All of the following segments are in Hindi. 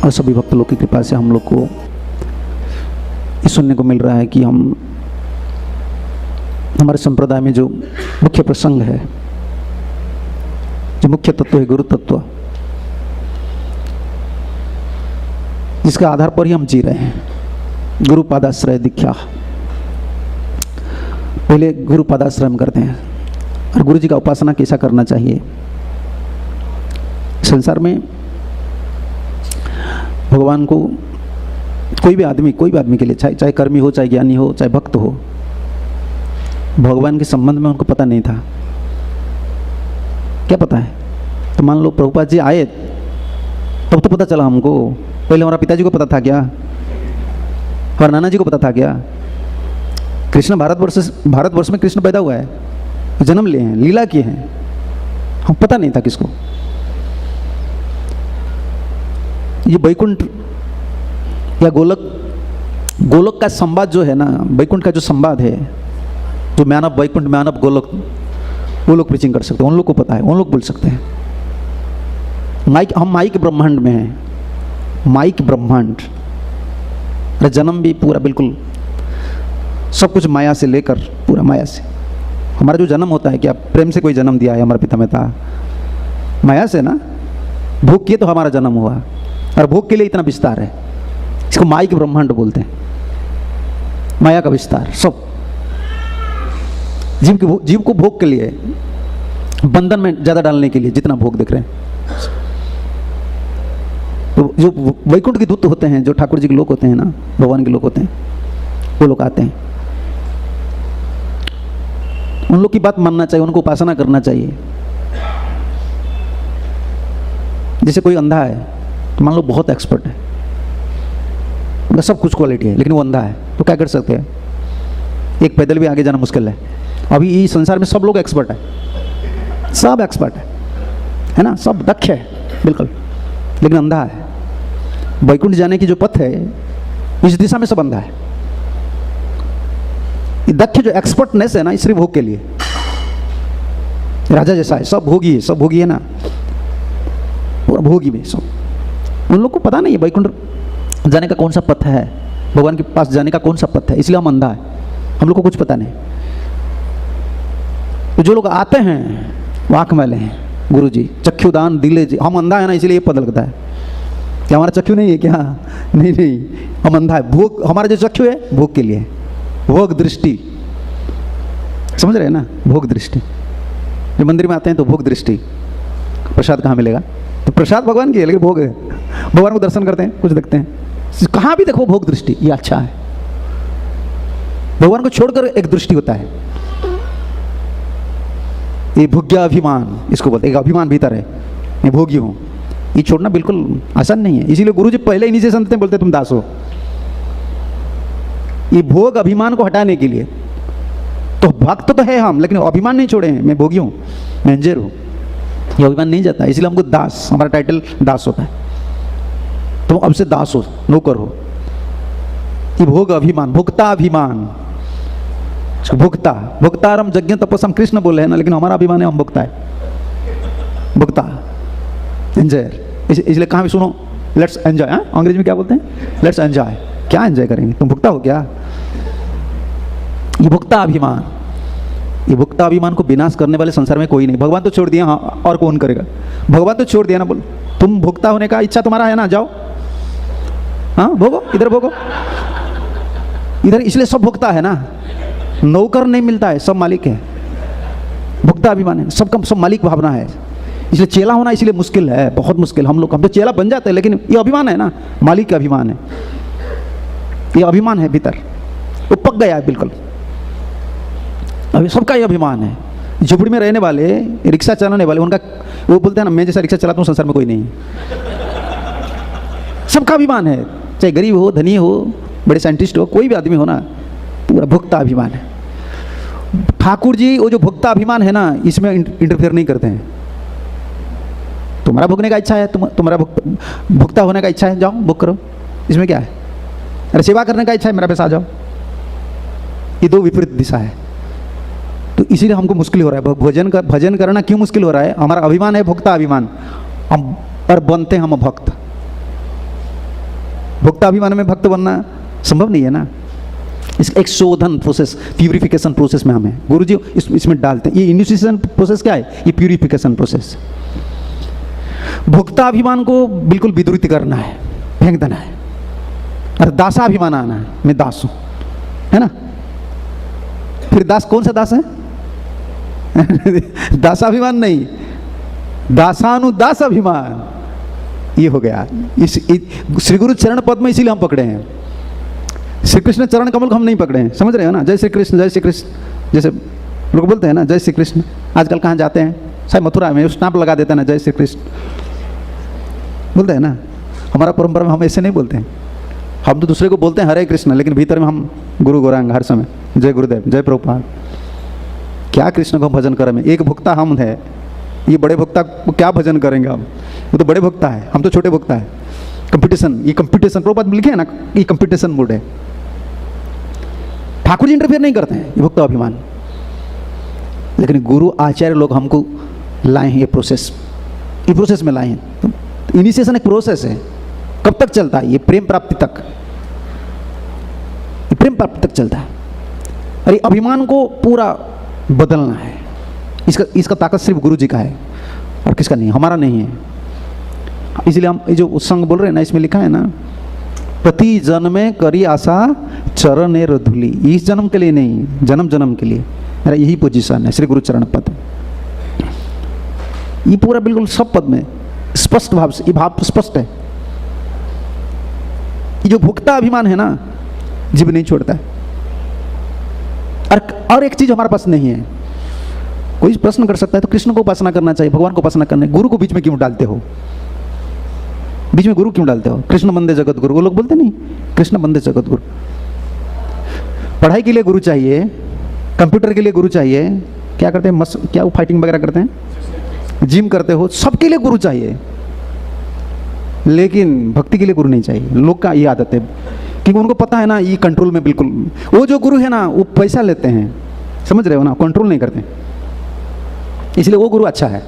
और सभी भक्त लोग की कृपा से हम लोग को ये सुनने को मिल रहा है कि हमारे संप्रदाय में जो मुख्य प्रसंग है, जो मुख्य तत्व है गुरु तत्व, जिसके आधार पर ही हम जी रहे हैं, गुरु पादाश्रय दीक्षा। पहले गुरु पादाश्रय हम करते हैं और गुरु जी का उपासना कैसा करना चाहिए। संसार में भगवान को कोई भी आदमी के लिए, चाहे कर्मी हो, चाहे ज्ञानी हो, चाहे भक्त हो, भगवान के संबंध में उनको पता नहीं था। क्या पता है? तो मान लो प्रभुपाद जी आए तब तो पता चला हमको। पहले हमारा पिताजी को पता था क्या? हमारे नाना जी को पता था क्या? कृष्ण भारतवर्ष में कृष्ण पैदा हुआ है, जन्म लिए हैं, लीला किए हैं, हम पता नहीं था किसको। ये बैकुंठ या गोलोक का संवाद जो है ना, बैकुंठ का जो संवाद है, जो मानव बैकुंठ, मानव गोलोक, वो लोग प्रीचिंग कर सकते हैं, उन लोग को पता है, उन लोग बोल सकते हैं। हम माइक ब्रह्मांड में हैं, माइक ब्रह्मांड। जन्म भी पूरा बिल्कुल सब कुछ माया से लेकर, पूरा माया से। हमारा जो जन्म होता है, क्या प्रेम से कोई जन्म दिया है? हमारे पिता में था माया से ना, भोग किए तो हमारा जन्म हुआ, और भोग के लिए इतना विस्तार है। इसको माइक ब्रह्मांड बोलते हैं, माया का विस्तार। सब जीव को भोग के लिए, बंधन में ज़्यादा डालने के लिए जितना भोग देख रहे हैं। तो जो वैकुंठ के दूत होते हैं, जो ठाकुर जी के लोग होते हैं ना, भगवान के लोग होते हैं, वो लोग आते हैं। उन लोग की बात मानना चाहिए, उनको उपासना करना चाहिए। जैसे कोई अंधा है, तो मान लो बहुत एक्सपर्ट है, उनका सब कुछ क्वालिटी है, लेकिन वो अंधा है, तो क्या कर सकते हैं? एक पैदल भी आगे जाना मुश्किल है। अभी इस संसार में सब लोग एक्सपर्ट है, सब एक्सपर्ट है ना, सब दक्ष है बिल्कुल, लेकिन अंधा है। वैकुंठ जाने की जो पथ है, इस दिशा में सब अंधा है। दक्ष जो एक्सपर्टनेस है ना, इस सिर्फ भोग के लिए, राजा जैसा है, सब भोगी है ना, पूरा भोगी में सब। उन लोग को पता नहीं है वैकुंठ जाने का कौन सा पथ है, भगवान के पास जाने का कौन सा पथ है, इसलिए हम अंधा है, हम लोग को कुछ पता नहीं। तो जो लोग आते हैं वाक वाले हैं, गुरु जी चक्षुदान दिले जी, हम अंधा है ना, इसलिए ये पता लगता है। क्या हमारा चक्षु नहीं है क्या? नहीं, हम अंधा है। भोग, हमारा जो चक्षु है भोग के लिए, भोग दृष्टि, समझ रहे हैं ना, भोग दृष्टि। जो मंदिर में आते हैं तो भोग दृष्टि, प्रसाद कहाँ मिलेगा? तो प्रसाद भगवान की है, लेकिन भोग है। भगवान को दर्शन करते हैं, कुछ देखते हैं, कहाँ भी देखो भोग दृष्टि, ये अच्छा है। भगवान को छोड़कर एक दृष्टि होता है, ये भोग्य अभिमान, इसको बोलते हैं। एक अभिमान भीतर है, मैं भोगी हूँ, ये छोड़ना बिल्कुल आसान नहीं है। इसीलिए गुरु जी पहले इन्हीं से संत हैं, बोलते तुम दास हो। ये भोग अभिमान को हटाने के लिए, तो भक्त तो है हम, लेकिन अभिमान नहीं छोड़े हैं, मैं भोगी हूँ, मैं अंजेर हूँ, ये अभिमान नहीं जाता। इसलिए हमको दास, हमारा टाइटल दास होता है। तुम अब से दास हो, नौकर हो। ये भोग अभिमान, भोक्ता अभिमान, भोक्तारम यज्ञ तपस्या, हम कृष्ण बोले हैं ना, लेकिन हमारा अभिमान है हम भोक्ता है, भोक्ता, एंजॉयर। इसलिए कहाँ भी सुनो, लेट्स एंजॉय। अंग्रेजी में क्या बोलते हैं? Let's enjoy. क्या एंजॉय करेंगे? तुम भुगता हो क्या? ये भुगता अभिमान, ये भुगता अभिमान को विनाश करने वाले संसार में कोई नहीं। भगवान तो छोड़ दिया, हाँ, और कौन करेगा? भगवान तो छोड़ दिया ना। बोल, तुम भुगता होने का इच्छा तुम्हारा है ना, जाओ, हाँ भोगो, इधर भोगो, इधर। इसलिए सब भुगता है ना, नौकर नहीं मिलता है, सब मालिक है। भुगता अभिमान है, सबका सब मालिक भावना है। इसलिए चेला होना इसलिए मुश्किल है, बहुत मुश्किल। हम तो चेला बन जाते हैं, लेकिन ये अभिमान है ना, मालिक का अभिमान है, ये अभिमान है भीतर, वो पक गया है बिल्कुल। अभी सबका ये अभिमान है। झुपड़ी में रहने वाले, रिक्शा चलाने वाले, उनका वो बोलते हैं ना, मैं जैसा रिक्शा चलाता हूँ संसार में कोई नहीं। सबका अभिमान है, चाहे गरीब हो, धनी हो, बड़े साइंटिस्ट हो, कोई भी आदमी हो ना, पूरा भुगता अभिमान है। ठाकुर जी वो जो भुगता अभिमान है ना, इसमें इंटरफेयर नहीं करते हैं। तुम्हारा भुगने का इच्छा है, तुम्हारा भुगता होने का इच्छा है, जाओ भुग करो, इसमें क्या है? अरे सेवा करने का इच्छा है, मेरा पैसा आ जाओ। ये दो विपरीत दिशा है। तो इसीलिए हमको मुश्किल हो रहा है। भजन करना क्यों मुश्किल हो रहा है? हमारा अभिमान है, भुगता अभिमान, हम पर बनते हम भक्त। भोक्ताभिमान में भक्त बनना संभव नहीं है ना। इसका एक शोधन प्रोसेस, प्यूरिफिकेशन प्रोसेस में हमें गुरुजी इसमें डालते हैं। ये इनिशिएशन प्रोसेस क्या है? ये प्यूरिफिकेशन प्रोसेस। भोक्ताभिमान को बिल्कुल विद्रुत करना है, फेंक देना है, और दासाभिमान आना है, मैं दास हूं, है ना। फिर दास कौन सा दास है? दासाभिमान नहीं, दासानुदास अभिमान, ये हो गया। श्री गुरु चरण पद में इसीलिए हम पकड़े हैं। श्री कृष्ण चरण कमल को हम नहीं पकड़े हैं, समझ रहे हो ना। जय श्री कृष्ण, जय श्री कृष्ण, जैसे लोग बोलते हैं ना, जय श्री कृष्ण। आजकल कहाँ जाते हैं, शायद मथुरा में स्टैंप लगा देते हैं ना, जय श्री कृष्ण बोलते हैं ना। हमारा परंपरा में हम ऐसे नहीं बोलते हैं, हम तो दूसरे को बोलते हैं हरे कृष्ण, लेकिन भीतर में हम गुरु गौरांग हर समय, जय गुरुदेव, जय प्रभुपाद। क्या कृष्ण को हम भजन करें? एक भुक्ता हम है, ये बड़े भुक्ता को क्या भजन करेंगे हम? वो तो बड़े भुक्ता है, हम तो छोटे भुक्ता है। कंपटीशन, ये कंपटीशन प्रभुपाद लिखे है ना, ये कंपटीशन मूड है। ठाकुर जी इंटरफेयर नहीं करते हैं, ये भुक्ता अभिमान। लेकिन गुरु आचार्य लोग हमको लाए हैं ये प्रोसेस में लाए हैं। तो इनिशिएशन एक प्रोसेस है, कब तक चलता है? ये प्रेम प्राप्ति तक, ये प्रेम प्राप्ति तक चलता है। अरे अभिमान को पूरा बदलना है, इसका ताकत सिर्फ गुरु जी का है और किसका नहीं, हमारा नहीं है। इसलिए हम ये जो संग बोल रहे हैं ना, इसमें लिखा है ना, प्रति जन्मे करी आशा चरण रधुली। इस जन्म के लिए नहीं, जन्म जन्म के लिए मेरा यही पोजीशन है। श्री गुरु चरण पद, ये पूरा बिल्कुल सब पद में स्पष्ट भाव से, ये भाव स्पष्ट है। ये जो भुक्ता अभिमान है ना, जीव नहीं छोड़ता है। और एक चीज हमारे पास नहीं है। कोई प्रश्न कर सकता है तो कृष्ण को उपासना करना चाहिए, भगवान को उपासना करना है, गुरु को बीच में क्यों डालते हो? बीच में गुरु क्यों डालते हो? कृष्ण बंदे जगत गुरु, वो लोग बोलते नहीं, कृष्ण बंदे जगत गुरु। पढ़ाई के लिए गुरु चाहिए, कंप्यूटर के लिए गुरु चाहिए, क्या करते हैं, क्या वो फाइटिंग वगैरह करते हैं, जिम करते हो, सबके लिए गुरु चाहिए, लेकिन भक्ति के लिए गुरु नहीं चाहिए। लोग का ये आदत है, क्योंकि उनको पता है ना ये कंट्रोल में बिल्कुल, वो जो गुरु है ना वो पैसा लेते हैं, समझ रहे हो ना, कंट्रोल नहीं करते, इसलिए वो गुरु अच्छा है,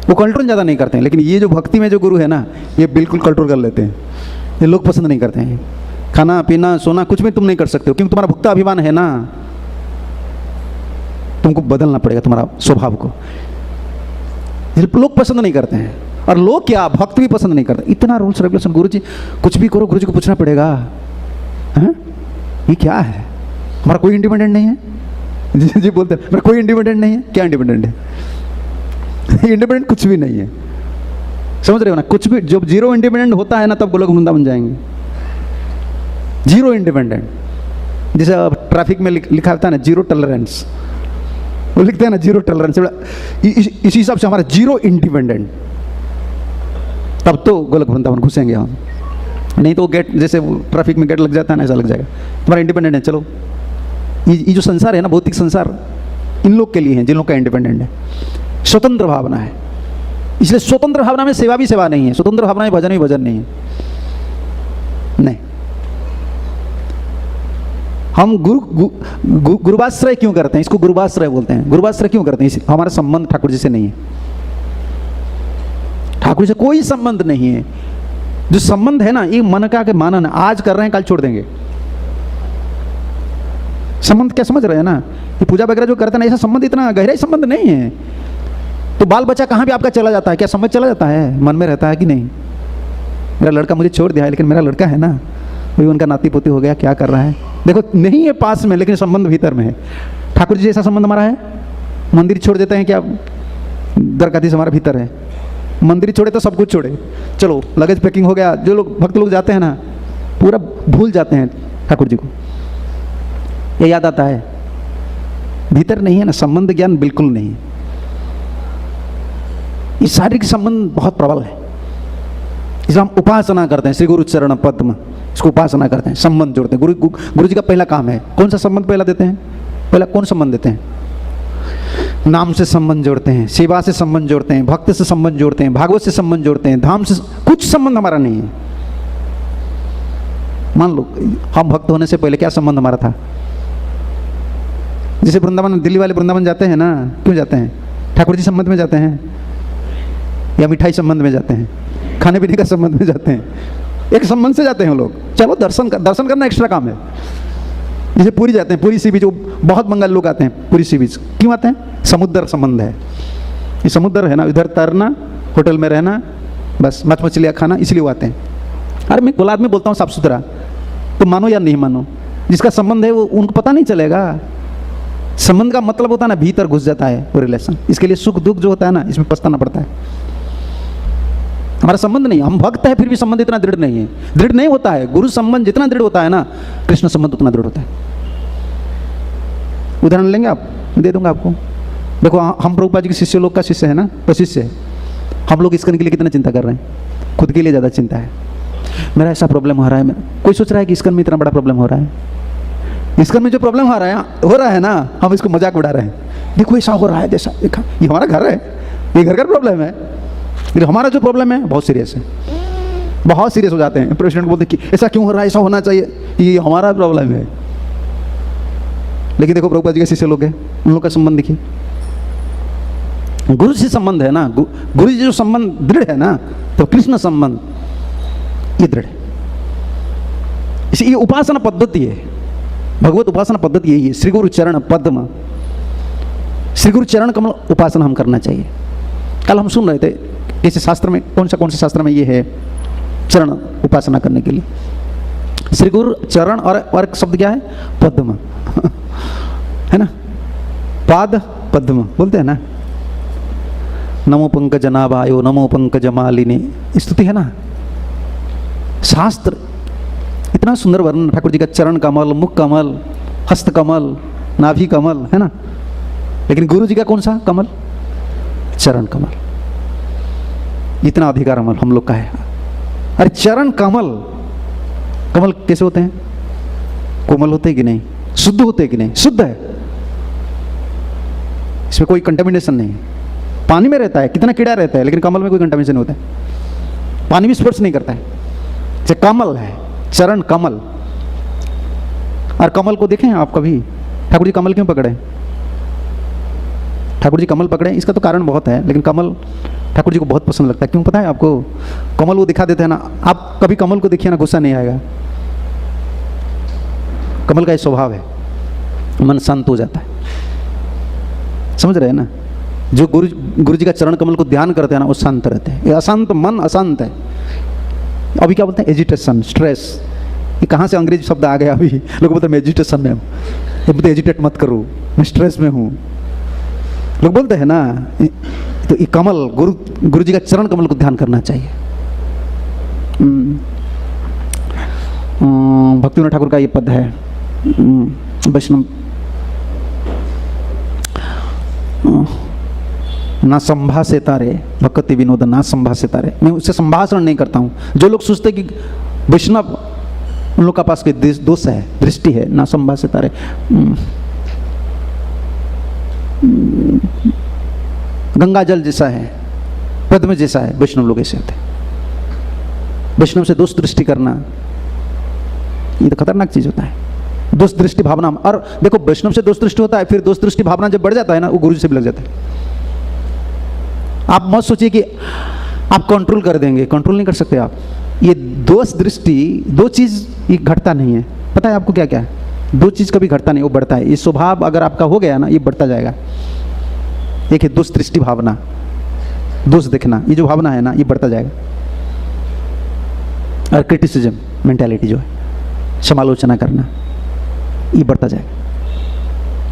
वो कंट्रोल ज़्यादा नहीं करते हैं। लेकिन ये जो भक्ति में जो गुरु है ना, ये बिल्कुल कंट्रोल कर लेते हैं, ये लोग पसंद नहीं करते हैं। खाना पीना सोना कुछ भी तुम नहीं कर सकते हो, क्योंकि तुम्हारा भुक्ता अभिमान है ना, तुमको बदलना पड़ेगा तुम्हारा स्वभाव को। लोग पसंद नहीं करते हैं, और लोग क्या, भक्त भी पसंद नहीं करते। इतना रूल्स रेगुलेशन, गुरु जी कुछ भी करो, गुरु जी को पूछना पड़ेगा, हैं ये क्या है, हमारा कोई इंडिपेंडेंट नहीं है। जी बोलते हैं मेरा कोई इंडिपेंडेंट नहीं है। क्या इंडिपेंडेंट है? इंडिपेंडेंट कुछ भी नहीं है, समझ रहे हो ना। कुछ भी, जब जीरो इंडिपेंडेंट होता है ना, तब गोलोक वृंदावन जाएंगे। जीरो इंडिपेंडेंट, जैसे ट्रैफिक में लिखा होता है ना, जीरो टॉलरेंस, वो लिखते हैं ना जीरो टॉलरेंस, इसी हिसाब से हमारा जीरो इंडिपेंडेंट, तब तो गोलोक वृंदावन घुसेंगे हम। नहीं तो गेट, जैसे ट्रैफिक में गेट लग जाता है ना, ऐसा लग जाएगा। तुम्हारा इंडिपेंडेंट है, चलो। ये जो संसार है ना, भौतिक संसार, इन लोग के लिए है जिन लोग का इंडिपेंडेंट है, स्वतंत्र भावना है। इसलिए स्वतंत्र भावना में सेवा भी सेवा नहीं है, स्वतंत्र भावना में भजन भी भजन नहीं है। नहीं, हम गुरुवाश्रय क्यों करते हैं? इसको गुरुवाश्रय बोलते हैं। गुरुवाश्रय क्यों करते हैं? हमारा संबंध ठाकुर जी से नहीं है, ठाकुर जी से कोई संबंध नहीं है। जो संबंध है ना, ये मन का के मानन, आज कर रहे हैं कल छोड़ देंगे। संबंध क्या समझ रहे हैं ना, ये पूजा वगैरह जो करते हैं ना, ऐसा संबंध इतना गहरा संबंध नहीं है। तो बाल बच्चा कहाँ भी आपका चला जाता है, क्या समझ चला जाता है, मन में रहता है कि नहीं? मेरा लड़का मुझे छोड़ दिया है, लेकिन मेरा लड़का है ना, वही उनका नाती पोती हो गया, क्या कर रहा है देखो, नहीं है पास में, लेकिन संबंध भीतर में है। ठाकुर जी जैसा संबंध हमारा है। मंदिर छोड़ देते हैं क्या, दरगाती से हमारा भीतर है। मंदिर छोड़े तो सब कुछ छोड़े, चलो लगेज पैकिंग हो गया। जो लोग भक्त लोग जाते हैं ना, पूरा भूल जाते हैं ठाकुर जी को, ये याद आता है, भीतर नहीं है ना, संबंध ज्ञान बिल्कुल नहीं है। ये शारीरिक संबंध बहुत प्रबल है, इसलिए हम उपासना करते हैं। श्री गुरु चरण पद्म, इसको उपासना करते हैं, संबंध जोड़ते हैं। गुरु जी का पहला काम है, कौन सा संबंध पहला देते हैं? पहला कौन संबंध देते हैं? नाम से संबंध जोड़ते हैं, सेवा से संबंध जोड़ते हैं, भक्त से संबंध जोड़ते हैं, भागवत से संबंध जोड़ते हैं, धाम से। कुछ संबंध हमारा नहीं है। मान लो हम भक्त होने से पहले क्या संबंध हमारा था? जैसे वृंदावन, दिल्ली वाले वृंदावन जाते हैं ना, क्यों जाते हैं? ठाकुर जी संबंध में जाते हैं, या मिठाई संबंध में जाते हैं, खाने पीने का संबंध में जाते हैं? एक संबंध से जाते हैं लोग। चलो दर्शन करना एक्स्ट्रा काम है। जैसे पूरी जाते हैं, पूरी सी बीच, बहुत बंगाली लोग आते हैं पूरी सी बीच। क्यों आते हैं? समुद्र संबंध है, ये समुद्र है ना, इधर तैरना, होटल में रहना, बस मछ मछलियाँ खाना, इसलिए वो आते हैं। अरे मैं कोलाद में बोलता हूँ साफ सुथरा, तो मानो या नहीं मानो, जिसका संबंध है वो उनको पता नहीं चलेगा। संबंध का मतलब होता है ना, भीतर घुस जाता है वो रिलेशन। इसके लिए सुख दुख जो होता है ना, इसमें पछताना पड़ता है। हमारा संबंध नहीं, हम भक्त है फिर भी संबंध इतना दृढ़ नहीं है, दृढ़ नहीं होता है। गुरु संबंध जितना दृढ़ होता है ना, कृष्ण संबंध उतना दृढ़ होता है। उदाहरण लेंगे आप, दे दूंगा आपको। देखो हम प्रभुपाद जी के शिष्य लोग का शिष्य है ना, तो शिष्य है। हम लोग इसके लिए कितना चिंता कर रहे हैं, खुद के लिए ज़्यादा चिंता है। मेरा ऐसा प्रॉब्लम हो रहा है, कोई सोच रहा है कि इसकन में इतना बड़ा प्रॉब्लम हो रहा है। इसकन में जो प्रॉब्लम हो रहा है ना, हम इसको मजाक उड़ा रहे हैं। देखो ऐसा हो रहा है, जैसा देखा, ये हमारा घर है, ये घर का प्रॉब्लम है। लेकिन हमारा जो प्रॉब्लम है बहुत सीरियस है, बहुत सीरियस हो जाते हैं। प्रेसिडेंट बोलते कि ऐसा क्यों हो रहा है, ऐसा होना चाहिए, ये हमारा प्रॉब्लम है। लेकिन देखो प्रभुपाद जी के शिष्य लोग हैं, उन लोग का संबंध देखिए, गुरु से संबंध है ना, गुरु जी जो संबंध दृढ़ है ना, तो कृष्ण संबंध ये दृढ़ है। इसे ये उपासना पद्धति है, भगवत उपासना पद्धति यही है। श्री गुरु चरण पद्म, श्री गुरु चरण कमल उपासना हम करना चाहिए। कल हम सुन रहे थे किसी शास्त्र में, कौन से शास्त्र में ये है चरण उपासना करने के लिए, श्री गुरु चरण, और एक शब्द क्या है, पद्म है ना, पाद पद्म बोलते हैं ना। नमो पंकजनाभायो नमो पंकजमालिनी स्तुति है ना। शास्त्र इतना सुंदर वर्णन ठाकुर जी का, चरण कमल, मुख कमल, हस्त कमल, नाभि कमल है ना। लेकिन गुरु जी का कौन सा कमल, चरण कमल। इतना अधिकार हम लोग का है। अरे चरण कमल, कमल कैसे होते हैं, कोमल होते हैं कि नहीं, शुद्ध होते हैं कि नहीं, शुद्ध है, इसमें कोई कंटामिनेशन नहीं है। पानी में रहता है, कितना कीड़ा रहता है, लेकिन कमल में कोई कंटामिनेशन नहीं होता है, पानी भी स्पर्श नहीं करता है। जो कमल है, चरण कमल। और कमल को देखें आप कभी, ठाकुर जी कमल क्यों पकड़े, ठाकुर जी कमल पकड़े, इसका तो कारण बहुत है, लेकिन कमल ठाकुर जी को बहुत पसंद लगता है। क्यों पता है आपको? कमल वो दिखा देते हैं ना, आप कभी कमल को देखिए ना, गुस्सा नहीं आएगा। कमल का ये स्वभाव है, मन शांत हो जाता है, समझ रहे हैं ना। जो गुरु जी का चरण कमल को ध्यान करते हैं ना, वो शांत रहते हैं। ये अशांत मन अशांत है। अभी क्या बोलते हैं, एजिटेशन, स्ट्रेस। ये कहाँ से अंग्रेजी शब्द आ गया? अभी लोग बोलते हैं मैं एजिटेशन में हूँ, ये बोलते एजिटेट मत करो, मैं स्ट्रेस में हूँ, लोग बोलते हैं ना। तो ये कमल, गुरु जी का चरण कमल को ध्यान करना चाहिए। भक्तिविनोद ठाकुर का ये पद है, वैष्णव ना संभाषे तारे, भक्ति विनोद ना संभाषे तारे। मैं उससे संभाषण नहीं करता हूँ। जो लोग सोचते कि वैष्णव, उन लोग का पास कोई दोष है, दृष्टि है, ना संभाषे तारे। गंगा जल जैसा है, पद्म जैसा है, वैष्णव लोग ऐसे होते हैं। वैष्णव से दोष दृष्टि करना ये तो खतरनाक चीज होता है, दोष दृष्टि भावना। और देखो वैष्णव से दोष दृष्टि होता है, फिर दोष दृष्टि भावना जब बढ़ जाता है ना, वो गुरु जी से भी लग जाता है। आप मत सोचिए कि आप कंट्रोल कर देंगे, कंट्रोल नहीं कर सकते आप। ये दोष दृष्टि, दो चीज ये घटता नहीं है। पता है आपको क्या क्या है? दो चीज कभी घटता नहीं, वो बढ़ता है। ये स्वभाव अगर आपका हो गया ना, ये बढ़ता जाएगा। एक है दोष दृष्टि भावना, दोष देखना, ये जो भावना है ना, ये बढ़ता जाएगा। और क्रिटिसिज्म मेंटालिटी जो है, समालोचना करना, ये बढ़ता जाएगा,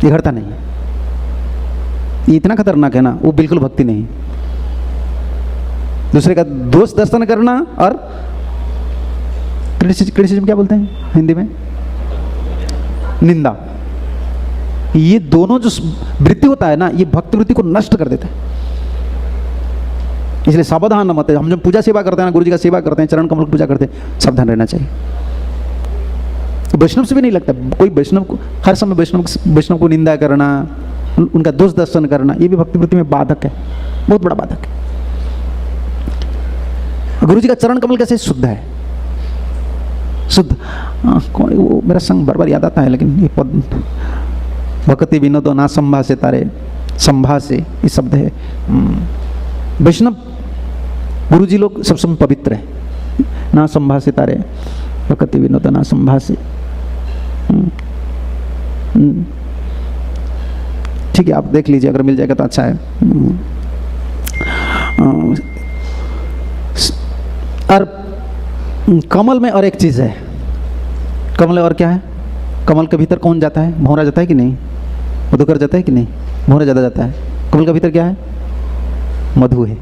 ये घटता नहीं है। ये इतना खतरनाक है ना, वो बिल्कुल भक्ति नहीं। दूसरे का दोष दर्शन करना और क्रिटिसिज्म क्या बोलते हैं हिंदी में, निंदा, ये दोनों जो वृत्ति होता है ना, ये भक्ति वृत्ति को नष्ट कर देता है। इसलिए सावधान मत है। हम जब पूजा सेवा करते हैं ना, गुरु जी का सेवा करते हैं, चरण कमल की पूजा करते हैं, सावधान रहना चाहिए। वैष्णव से भी नहीं लगता कोई वैष्णव को हर समय वैष्णव को निंदा करना, उनका दोष दर्शन करना, ये भी भक्ति वृत्ति में बाधक है, बहुत बड़ा बाधक है। गुरु जी का चरण कमल कैसे शुद्ध है, शुद्ध। कौन वो मेरा संग बार बार याद आता है, लेकिन ये पद भक्ति विनोद ना संभाषे तारे, संभाषे ये शब्द है। वैष्णव गुरु जी लोग सब समय पवित्र है। ना संभाषी तारे, भक्ति विनोद ना संभाषी। ठीक है, आप देख लीजिए, अगर मिल जाएगा तो अच्छा है। और कमल में और एक चीज़ है, कमल और क्या है, कमल के भीतर कौन जाता है? भौरा जाता है कि नहीं? मधुकर जाता है कि नहीं? भौरा ज़्यादा जाता है। कमल के भीतर क्या है? मधु है।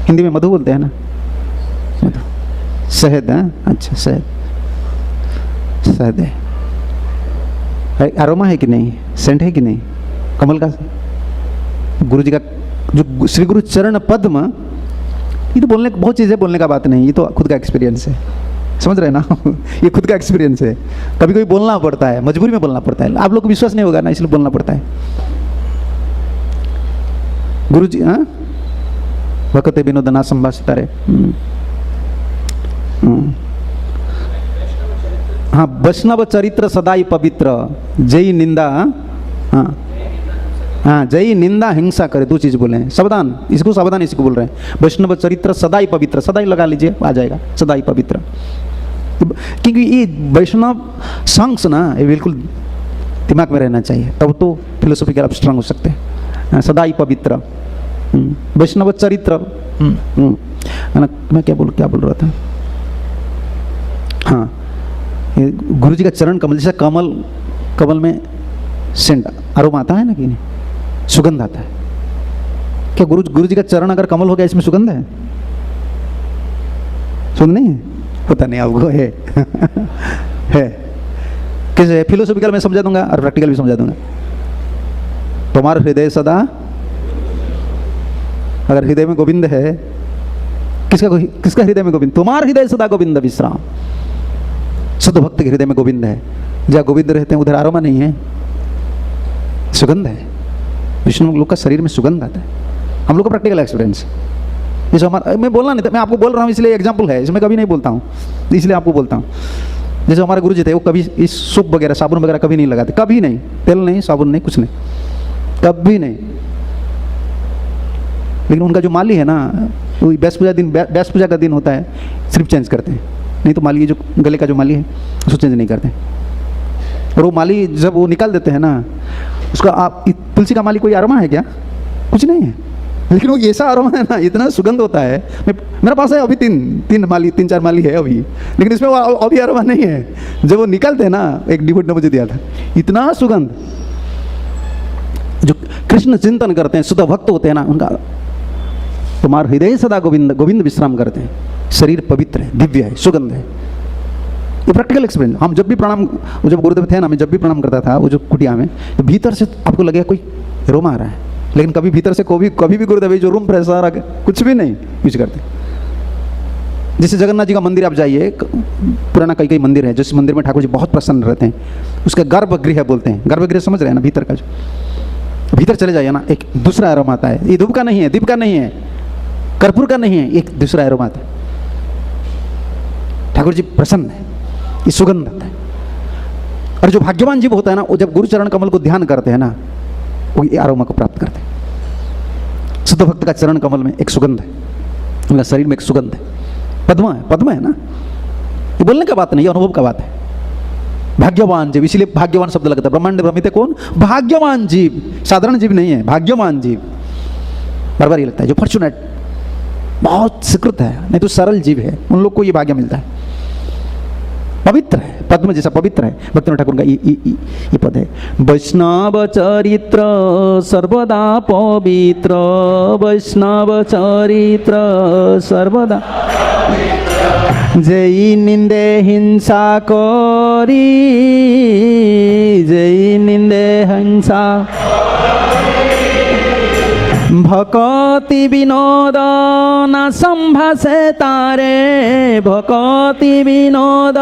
हिंदी में मधु बोलते हैं ना, मधु, शहद है। अच्छा, शहद, शहद है। अरोमा है कि नहीं? सेंट है कि नहीं कमल का? गुरु जी का जो श्री गुरु चरण पद्म, ये तो बोलने बहुत चीज़ है, बोलने का बात नहीं, ये तो खुद का एक्सपीरियंस है, समझ रहे हैं ना? ये खुद का एक्सपीरियंस है। कभी कभी बोलना पड़ता है, मजबूरी में बोलना पड़ता है। आप लोग को विश्वास नहीं होगा ना, इसलिए बोलना पड़ता है। गुरु जी, हाँ, भक्ति विनोद ना संभाषितारे। हाँ, वैष्णव चरित्र सदाई पवित्र, जय निंदा, हाँ हाँ, जय निंदा हिंसा करे, दो चीज़ बोले हैं। सावधान, इसको सावधान, इसको बोल रहे हैं। वैष्णव चरित्र सदाई पवित्र, सदाई लगा लीजिए, आ जाएगा सदाई पवित्र। क्योंकि ये वैष्णव सॉन्ग्स ना, ये बिल्कुल दिमाग में रहना चाहिए, तब तो फिलोसॉफिकल आप स्ट्रांग हो सकते हैं। सदाई पवित्र, वैष्णव चरित्र। मैं क्या बोल रहा था? हाँ, गुरु जी का चरण कमल, जैसे कमल में सेंट अरोमा आता है ना, कि नहीं, सुगंध आता है। क्या गुरु जी का चरण अगर कमल हो गया, इसमें सुगंध है? सुगंध नहीं है? पता नहीं आपको है। है कैसे? फिलोसॉफिकल में समझा दूंगा और प्रैक्टिकल भी समझा दूंगा। तुम्हारा हृदय सदा, अगर हृदय में गोविंद है, किसका हृदय में गोविंद? तुम्हारा हृदय सदा गोविंद विश्राम। शुद्ध भक्त के हृदय में गोविंद है। जहाँ गोविंद रहते हैं उधर आरोमा नहीं है, सुगंध है। विष्णु लोग का शरीर में सुगंध आता है। हम लोग का प्रैक्टिकल एक्सपीरियंस। जैसे हमारा, मैं बोलना नहीं था, मैं आपको बोल रहा हूँ इसलिए एग्जाम्पल है, इसमें कभी नहीं बोलता हूँ, इसलिए आपको बोलता हूँ। जैसे हमारे गुरु जी थे, वो कभी इस सूप वगैरह, साबुन वगैरह कभी नहीं लगाते, कभी नहीं, तेल नहीं, साबुन नहीं, कुछ नहीं, कभी नहीं। लेकिन उनका जो माली है ना, वो व्यास पूजा का दिन होता है, सिर्फ चेंज करते हैं, नहीं तो माली, जो गले का जो माली है उसको चेंज नहीं करते। और वो माली जब वो निकाल देते हैं ना, उसका आप, तुलसी का माली कोई अरोमा है क्या? कुछ नहीं है, लेकिन वो ऐसा अरोमा है ना, इतना सुगंध होता है। मेरे पास है अभी तीन चार माली है अभी, लेकिन इसमें अभी अरोमा नहीं है। जब वो निकालते हैं ना, एक डिवोट ने मुझे दिया था, इतना सुगंध। जो कृष्ण चिंतन करते हैं, शुद्ध भक्त होते हैं ना, उनका तुम्हारा हृदय सदा गोविंद गोविंद विश्राम करते हैं। शरीर पवित्र है, दिव्य है, सुगंध है। ये प्रैक्टिकल एक्सपीरियंस। हम जब भी प्रणाम, वो जब गुरुदेव थे ना, मैं जब भी प्रणाम करता था, वो जो कुटिया में, तो भीतर से आपको लगेगा कोई रोमा आ रहा है, लेकिन कभी भीतर से कभी भी गुरुदेव जो रूम फ्रेशर कुछ भी नहीं यूज करते। जैसे जगन्नाथ जी का मंदिर आप जाइए, पुराना कई मंदिर है, जिस मंदिर में ठाकुर जी बहुत प्रसन्न रहते हैं, उसका गर्भगृह बोलते हैं। गर्भगृह समझ रहे हैं ना, भीतर का, जो भीतर चले जाइए ना, एक दूसरा एरोमा आता है। ये धूप का नहीं है, दीप का नहीं है, कर्पूर का नहीं है, एक दूसरा एरोमा आता है। ठाकुर जी प्रसन्न है, ये सुगंध आता है। और जो भाग्यवान जीव होता है ना, वो जब गुरु चरण कमल को ध्यान करते हैं ना, वो ये आरोमा को प्राप्त करते हैं। शुद्ध भक्त का चरण कमल में एक सुगंध है, उनका शरीर में एक सुगंध है। पद्म है ना, ये बोलने का बात नहीं, ये अनुभव का बात है। भाग्यवान जीव, इसीलिए भाग्यवान शब्द लगता है। ब्रह्मांड ब्रह्मित कौन? भाग्यवान जीव, साधारण जीव नहीं है, भाग्यवान जीव। बार बार ये लगता है, जो फॉर्चुनेट, बहुत सुकृत है, नहीं तो सरल जीव है, उन लोग को ये भाग्य मिलता है। पवित्र है, पद्म जैसा पवित्र है। भक्तिनाथ ठाकुर का ये पद है। वैष्णव चरित्र सर्वदा पवित्र, वैष्णव चरित्र सर्वदा, जय निंदे हिंसा करी, जय निंदे हिंसा, भक्ति विनोद न संभाषे तारे, भक्ति विनोद,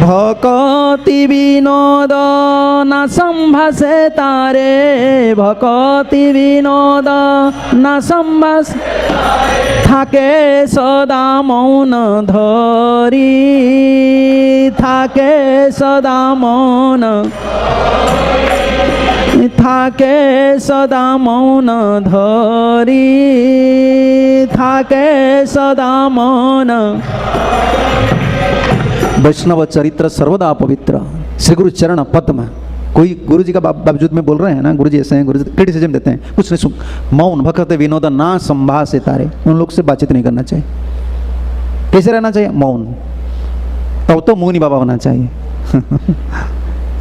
भक्ति विनोद न संभाषे तारे, भक्ति विनोद न संभाष, थाके सदा मौन धरी, थाके सदा मौन, থাকে সদা মৌন ধরি, থাকে সদা মৌন। वैष्णव चरित्र सर्वदा पवित्र, श्री गुरु चरण पद्म। कोई गुरु जी का बावजूद में बोल रहे हैं ना, गुरु जी ऐसे हैं, गुरु जी क्रिटिसिज्म देते हैं, कुछ नहीं सुन। मौन भक्त विनोद ना संभाषे तारे, उन लोग से बातचीत नहीं करना चाहिए। कैसे रहना चाहिए? मौन। तब तो मुनि बाबा होना चाहिए।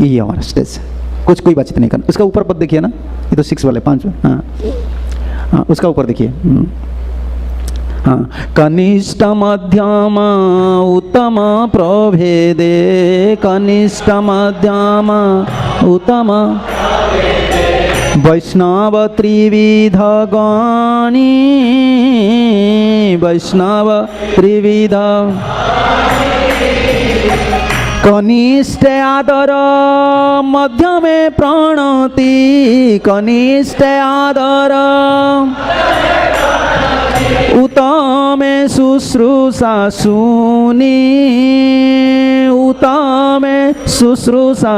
ये हमारा स्टेज है, कुछ कोई बातचीत नहीं करना। उसका ऊपर पद देखिए ना, ये तो 6 वाले 5। हाँ हाँ, उसका ऊपर देखिए। हाँ, कनिष्ठ मध्यम उत्तम प्रभेदे, कनिष्ठ मध्यम उत्तम वैष्णव त्रिविध गणी, वैष्णव त्रिविध। कनिष्ठ आदर मध्यमे प्रणति, कनिष्ठ आदर उत्तमे शुश्रूषा सुनी, उत्तमे शुश्रूषा।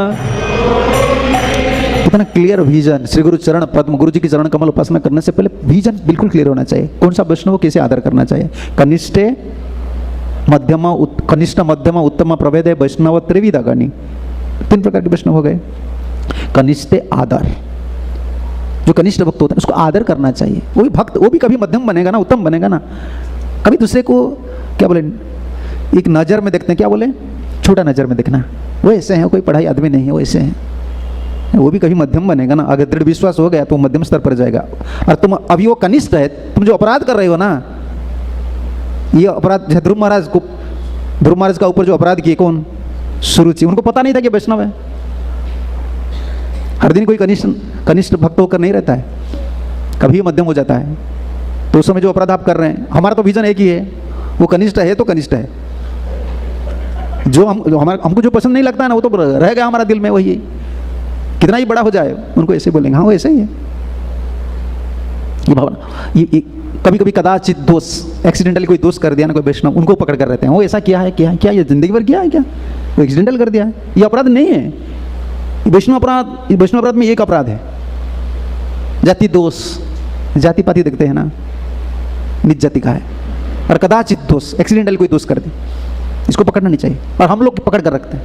इतना क्लियर विजन, श्री गुरु चरण पद्म, गुरु जी की चरण कमल उपासना करने से पहले विजन बिल्कुल क्लियर होना चाहिए। कौन सा वैष्णव को कैसे आदर करना चाहिए। कनिष्ठ मध्यम, कनिष्ठ मध्यम उत्तम प्रभेद, वैष्णव त्रिविध गणी। 3 प्रकार के वैष्णव हो गए। कनिष्ठ आदर, जो कनिष्ठ भक्त होता है उसको आदर करना चाहिए। वो भी भक्त, वो भी कभी मध्यम बनेगा ना, उत्तम बनेगा ना। कभी दूसरे को क्या बोले, एक नज़र में देखते हैं, क्या बोले, छोटा नज़र में देखना। वो ऐसे हैं, कोई पढ़ाई आदमी नहीं है, वो ऐसे हैं। वो भी कभी मध्यम बनेगा ना। अगर दृढ़ विश्वास हो गया तो मध्यम स्तर पर जाएगा। और तुम अभी वो कनिष्ठ है, तुम जो अपराध कर रहे हो ना, ये अपराध ध्रुव महाराज का ऊपर जो अपराध किए, कौन, सुरुचि, उनको पता नहीं था कि वैष्णव है। हर दिन कोई कनिष्ठ भक्त होकर नहीं रहता है, कभी मध्यम हो जाता है। तो उस समय जो अपराध आप कर रहे हैं, हमारा तो विजन एक ही है, वो कनिष्ठ है तो कनिष्ठ है। जो हमको जो पसंद नहीं लगता है ना, वो तो रह गया हमारा दिल में। वही कितना ही बड़ा हो जाए, उनको ऐसे बोलेंगे, हाँ वो ऐसे ही है। ये भावना, ये कभी कभी कदाचित दोष, एक्सीडेंटली कोई दोष कर दिया ना कोई वैष्णव, उनको पकड़ कर रहते हैं, वो ऐसा किया है, क्या ये जिंदगी भर किया है, क्या वो एक्सीडेंटल कर दिया है, ये अपराध नहीं है। वैष्णव अपराध में एक अपराध है, जाति दोष। जाति पाति देखते हैं ना, निज जाति का है। और कदाचित दोष, एक्सीडेंटली कोई दोष कर दे, इसको पकड़ना नहीं चाहिए। और हम लोग पकड़ कर रखते हैं।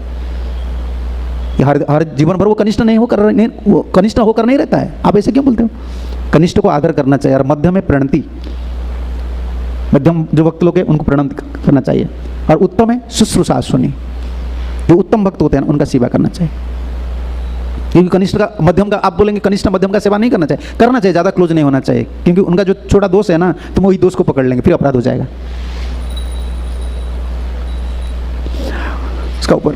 ये हर जीवन भर वो कनिष्ठ होकर नहीं रहता है। आप ऐसे क्यों बोलते हो? कनिष्ठ को आदर करना चाहिए। और मध्यम में प्रणति, मध्यम जो भक्त लोग हैं उनको प्रणाम करना चाहिए। और उत्तम है शुश्रूषा सुनी, जो उत्तम भक्त होते हैं उनका सेवा करना चाहिए। क्योंकि कनिष्ठ का मध्यम का, आप बोलेंगे कनिष्ठ मध्यम का सेवा नहीं करना चाहिए, करना चाहिए, ज़्यादा क्लोज नहीं होना चाहिए। क्योंकि उनका जो छोटा दोष है ना, तो वही दोष को पकड़ लेंगे, फिर अपराध हो जाएगा। इसका ऊपर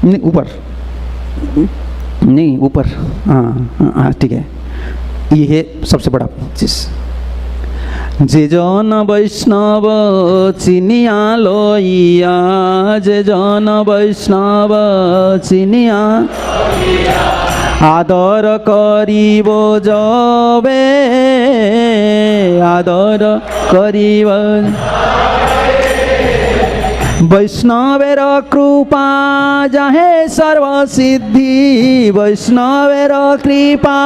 नहीं, ऊपर नहीं, ऊपर, हाँ ठीक है। ये है सबसे बड़ा चीज़। जे जन वैष्णव चिनिया लोइया, जे जन वैष्णव चिनिया आदर करिब जबे, आदर करिब वैष्णवेर कृपा जाहे सर्वसिद्धि, वैष्णवेर कृपा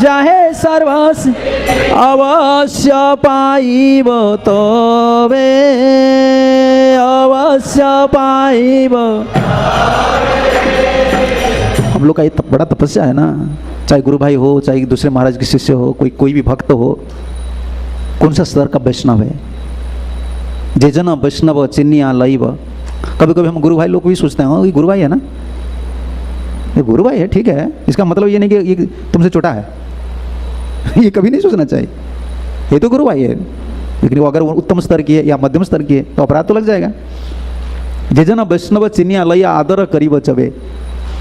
जाहे सर्वसिद्धि, अवश्य पाइब तबे, अवश्य पाइब। हम लोग का ये बड़ा तपस्या है ना, चाहे गुरु भाई हो, चाहे दूसरे महाराज के शिष्य हो, कोई भी भक्त हो, कौन सा स्तर का वैष्णव है। जे जन वैष्णव चिन्निया लैव। कभी कभी हम गुरु भाई लोग भी सोचते हैं, ये गुरु भाई है ना, ये गुरु भाई है, ठीक है, इसका मतलब ये नहीं कि ये तुमसे छोटा है। ये कभी नहीं सोचना चाहिए, ये तो गुरु भाई है। लेकिन वो अगर वो उत्तम स्तर की है या मध्यम स्तर की है तो अपराध तो लग जाएगा। जे जन वैष्णव चिन्निया लैया आदर करीब चबे।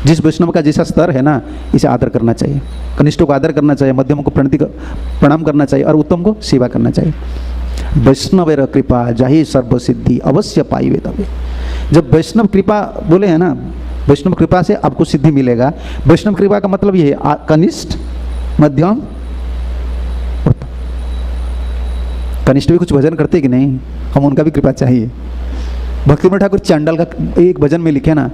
जिस वैष्णव का जैसा स्तर है ना, इसे आदर करना चाहिए। कनिष्ठ को आदर करना चाहिए, मध्यम को प्रणाम करना चाहिए और उत्तम को सेवा करना चाहिए। वैष्णवेर कृपा जाहि सर्व सिद्धि, अवश्य पाइबे तबे। जब वैष्णव कृपा बोले हैं ना, वैष्णव कृपा से आपको सिद्धि मिलेगा। वैष्णव कृपा का मतलब ये है कनिष्ठ, मध्यम, उत्तम। कनिष्ठ भी कुछ भजन करते कि नहीं, हम उनका भी कृपा चाहिए। भक्ति में ठाकुर चांडाल का एक भजन में लिखे ना,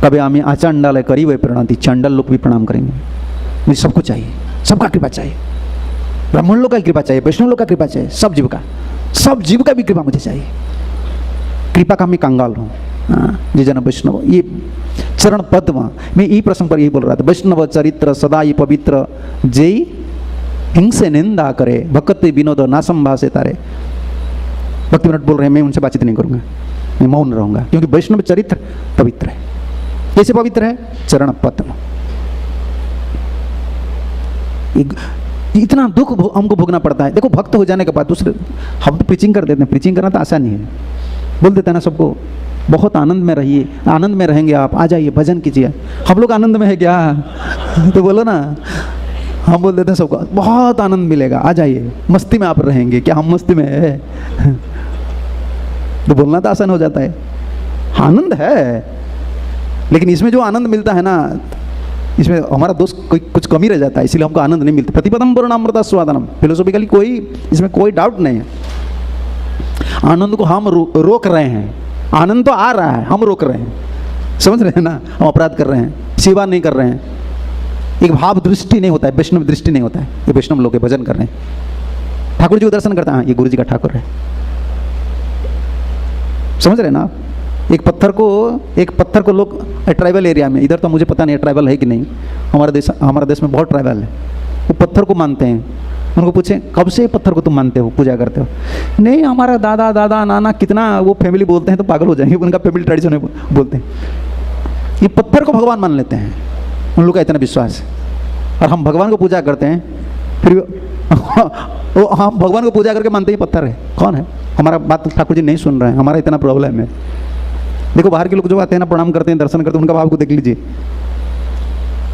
कभी आम्ही आचांडालय करी वही प्रणाती, चांडल लोग भी प्रणाम करेंगे। मुझे सबको चाहिए, सबका कृपा चाहिए, ब्राह्मण लोग का कृपा चाहिए, वैष्णव लोग का कृपा चाहिए, सब जीव का भी कृपा मुझे चाहिए। कृपा का मैं कंगाल हूँ। जी जन वैष्णव, ये चरण पद्म, मैं ई प्रसंग पर यही बोल रहा था। वैष्णव चरित्र सदा ही पवित्र, जय हिंसे निंदा करे, भक्ति विनोद ना संभाषे तारे। भक्ति विनोद बोल रहे हैं, मैं उनसे बातचीत नहीं करूंगा, मैं मौन रहूंगा, क्योंकि वैष्णव चरित्र पवित्र है। कैसे पवित्र है? चरण पद्म। इतना दुख हमको भोगना पड़ता है। देखो, भक्त हो जाने के बाद दूसरे, हम तो प्रीचिंग कर देते हैं, प्रीचिंग करना तो आसान ही है, बोल देते हैं ना सबको, बहुत आनंद में रहिए, आनंद में रहेंगे आप, आ जाइए भजन कीजिए। हम लोग आनंद में है क्या? तो बोलो ना, हम बोल देते हैं सबको बहुत आनंद मिलेगा, आ जाइए, मस्ती में आप रहेंगे। क्या हम मस्ती में है? तो बोलना तो आसान हो जाता है, आनंद है, लेकिन इसमें जो आनंद मिलता है ना, इसमें हमारा दोस्त कोई कुछ कमी रह जाता है, इसीलिए हमको आनंद नहीं मिलता। प्रतिपदम पूर्णामृता स्वादनम, फिलोसॉफिकली इसमें कोई डाउट नहीं है। आनंद को हम रोक रहे हैं, आनंद तो आ रहा है, हम रोक रहे हैं, समझ रहे हैं ना? हम अपराध कर रहे हैं, सेवा नहीं कर रहे हैं, एक भाव दृष्टि नहीं होता है, वैष्णव दृष्टि नहीं होता है। ये वैष्णव लोग भजन कर रहे हैं, ठाकुर जी को दर्शन करते हैं, हाँ ये गुरु जी का ठाकुर है, समझ रहे हैं ना आप? एक पत्थर को लोग ट्राइबल एरिया में, इधर तो मुझे पता नहीं ट्राइबल है कि नहीं, हमारा देश में बहुत ट्राइबल है, वो पत्थर को मानते हैं। उनको पूछे कब से पत्थर को तुम मानते हो, पूजा करते हो? नहीं, हमारा दादा नाना कितना वो फैमिली बोलते हैं तो पागल हो जाएंगे, उनका फैमिली ट्रेडिशन बोलते हैं। ये पत्थर को भगवान मान लेते हैं, उन लोग का इतना विश्वास है। और हम भगवान को पूजा करते हैं, फिर हम भगवान को पूजा करके मानते हैं पत्थर है। कौन है? हमारा बात ठाकुर जी नहीं सुन रहे हैं, हमारा इतना प्रॉब्लम है। देखो, बाहर के लोग जो आते हैं ना, प्रणाम करते हैं, दर्शन करते हैं, उनका भाव को देख लीजिए।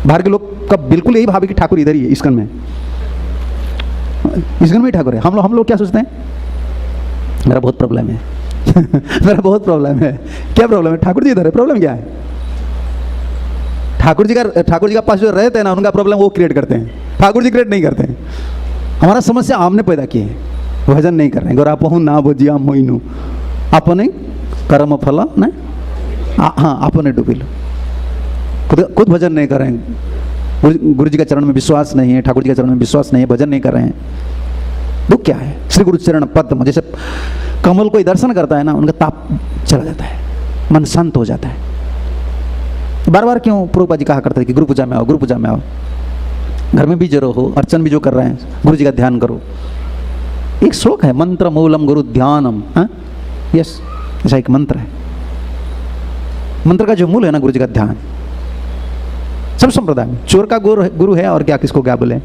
बाहर के लोग का बिल्कुल यही भाव है कि ठाकुर इधर ही है, इस्कन में ही ठाकुर है। हम लोग क्या सोचते हैं? मेरा बहुत प्रॉब्लम है मेरा बहुत प्रॉब्लम है। क्या प्रॉब्लम है? ठाकुर जी इधर है, प्रॉब्लम क्या है? ठाकुर जी का पास जो रहते हैं ना, उनका प्रॉब्लम वो क्रिएट करते हैं, ठाकुर जी क्रिएट नहीं करते हैं। हमारा समस्या हमने पैदा की है, भजन नहीं कर रहे हैं। गौर आप ना बोजिया मोइनू अपने कर्म फल न, हाँ अपने डूबी लो, खुद भजन नहीं कर रहे हैं, गुरु जी का चरण में विश्वास नहीं है, ठाकुर जी का चरण में विश्वास नहीं है, भजन नहीं कर रहे हैं। दुख क्या है? श्री गुरु चरण पद्म, जैसे कमल कोई दर्शन करता है ना, उनका ताप चला जाता है, मन शांत हो जाता है। बार बार क्यों प्रभुपाद जी कहा करते हैं कि गुरु पूजा में आओ, गुरु पूजा में आओ। घर में भी जरो हो, अर्चन भी जो कर रहे हैं, गुरु जी का ध्यान करो। एक श्लोक है, मंत्र मूलम गुरु ध्यानम, यस, ऐसा एक मंत्र है। मंत्र का जो मूल है ना, गुरु जी का ध्यान। सब संप्रदाय में चोर का गुरु है, और क्या, किसको क्या बोले।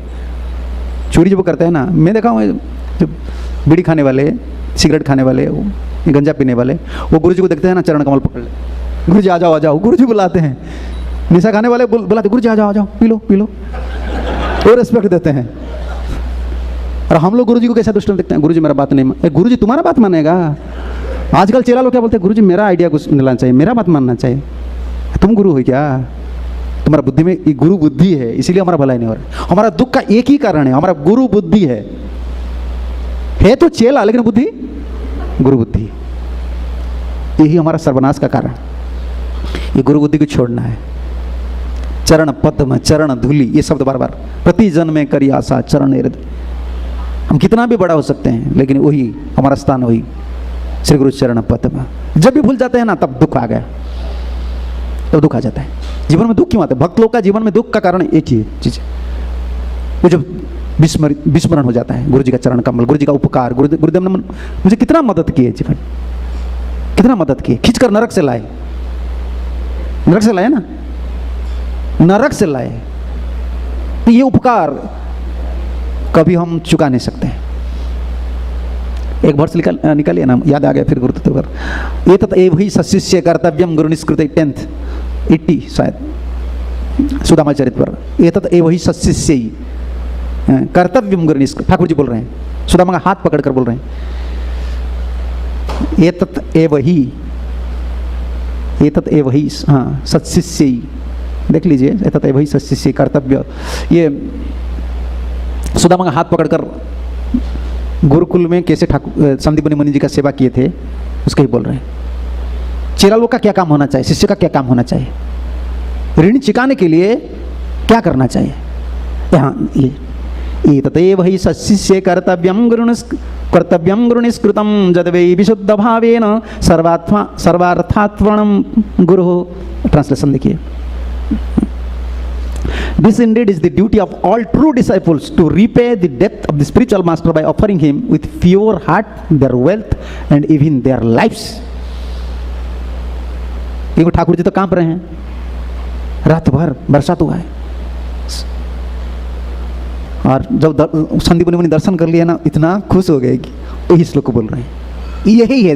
चोरी जब करते हैं ना, मैं देखा हूँ, जो बीड़ी खाने वाले, सिगरेट खाने वाले, गंजा पीने वाले, वो गुरु जी को देखते हैं ना, चरण कमल पकड़ ले, गुरु जी आ जाओ आ जाओ, गुरु जी बुलाते हैं। निशा खाने वाले बुलाते, गुरु जी आ जाओ पी लो पी लो, वो रिस्पेक्ट देते हैं। और हम लोग गुरु जी को कैसा दुष्ट देखते हैं, गुरु जी मेरा बात नहीं, गुरु जी तुम्हारा बात मानेगा? आजकल चेला लोग क्या बोलते हैं, गुरु जी मेरा आइडिया कुछ मिलना चाहिए, मेरा बात मानना चाहिए। तुम गुरु हो क्या? तुम्हारा बुद्धि में गुरु बुद्धि है, इसीलिए हमारा भलाई नहीं हो रहा। हमारा दुख का एक ही कारण है, हमारा गुरु बुद्धि है तो चेला, लेकिन बुद्धि गुरु बुद्धि, यही हमारा सर्वनाश का कारण। ये गुरु बुद्धि को छोड़ना है। चरण पद्म चरण धूलि, ये शब्द बार बार, प्रति जन्म में करी आशा चरण हृदय। हम कितना भी बड़ा हो सकते हैं, लेकिन वही हमारा स्थान, वही श्री गुरु चरण पद्म। जब भी भूल जाते हैं ना, तब दुख आ गया, तब दुख आ जाता है। जीवन में दुख क्यों आता है? भक्त लोग का जीवन में दुख का कारण एक ही चीज है, वो जब विस्मरण हो जाता है। गुरु जी का चरण कमल, गुरु जी का उपकार, गुरुदेव ने मुझे कितना मदद की है, जीवन कितना मदद की, खींचकर नरक से लाए, नरक से लाए ना, नरक से लाए। तो ये उपकार कभी हम चुका नहीं सकते। एक वर्ष निकालिए ना, याद आ गया फिर गुरुत्व कर। ये तत् एव ही सशिष्य कर्तव्यम गुरु निष्कृत 10th 80 शायद सुदामा चरित पर। ये तत् एव ही सशिष्य ही कर्तव्यम गुरु निष्कृत, ठाकुर जी बोल रहे हैं, सुदामा का हाथ पकड़कर बोल रहे हैं। ये तत् एव ही, ये तत् एव ही, हाँ सशिष्य ही, देख लीजिए, ये तत् एव ही सशिष्य कर्तव्य। ये सुदामा का हाथ पकड़कर गुरुकुल में कैसे ठाकुर संदीप मुनि जी का सेवा किए थे, उसका ही बोल रहे हैं। चेला लोग का क्या काम होना चाहिए, शिष्य का क्या काम होना चाहिए। ऋण चुकाने के लिए क्या करना चाहिए? यहाँ ये तथैव हि सशिष्ये कर्तव्यं गुरुनिष्कृतं यद्वै विशुद्ध भावेन सर्वार्थात्मनं गुरुः। ट्रांसलेशन देखिए। This indeed is the duty of all true disciples, to repay the debt of the spiritual master by offering him with pure heart their wealth and even their lives। देखो ठाकुर जी तो कांप रहे हैं, रात भर बरसात हुआ है, और जब संदीप मुनि दर्शन कर लिया ना, इतना खुश हो गए कि यही श्लोक बोल रहे हैं। यही है,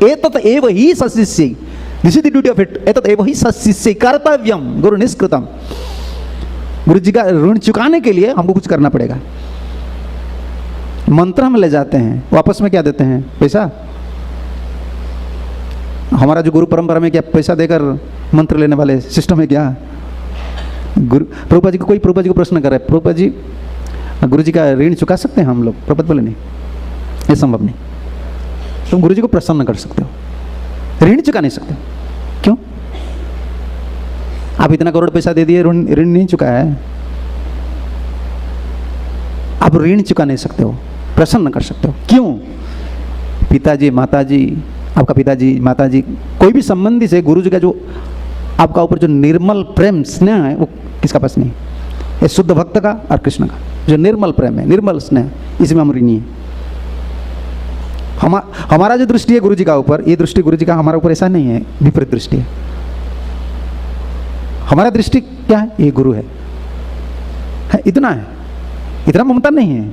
एतत् एव हि सशिष्ये, this is the duty of it, एतत् एव हि सशिष्ये कर्तव्यम गुरु निष्कृतम। गुरु जी का ऋण चुकाने के लिए हमको कुछ करना पड़ेगा। मंत्र हम ले जाते हैं, वापस में क्या देते हैं? पैसा। हमारा जो गुरु परंपरा में क्या पैसा देकर मंत्र लेने वाले सिस्टम है क्या? गुरु प्रभुपाद जी को, कोई प्रभुपाद जी को प्रश्न कर रहा है, प्रभुपाद जी गुरु जी का ऋण चुका सकते हैं हम लोग? प्रभुपाद बोले नहीं, ये संभव नहीं। तुम गुरु जी को प्रसन्न कर सकते हो, ऋण चुका नहीं सकते। क्यों? आप इतना करोड़ पैसा दे दिए, ऋण नहीं चुका है, आप ऋण चुका नहीं सकते हो, प्रसन्न कर सकते हो। क्यों? पिताजी माताजी, आपका पिताजी माताजी, कोई भी संबंधी से गुरु जी का जो आपका ऊपर जो निर्मल प्रेम स्नेह है, वो किसका पास नहीं? ये शुद्ध भक्त का और कृष्ण का जो निर्मल प्रेम है, निर्मल स्नेह, इसमें हम ऋणी है। हमारा जो दृष्टि है गुरु जी का ऊपर, ये दृष्टि गुरु जी का हमारा ऊपर ऐसा नहीं है, विपरीत दृष्टि है। हमारा दृष्टि क्या है? ये गुरु है, इतना है, इतना ममता नहीं है।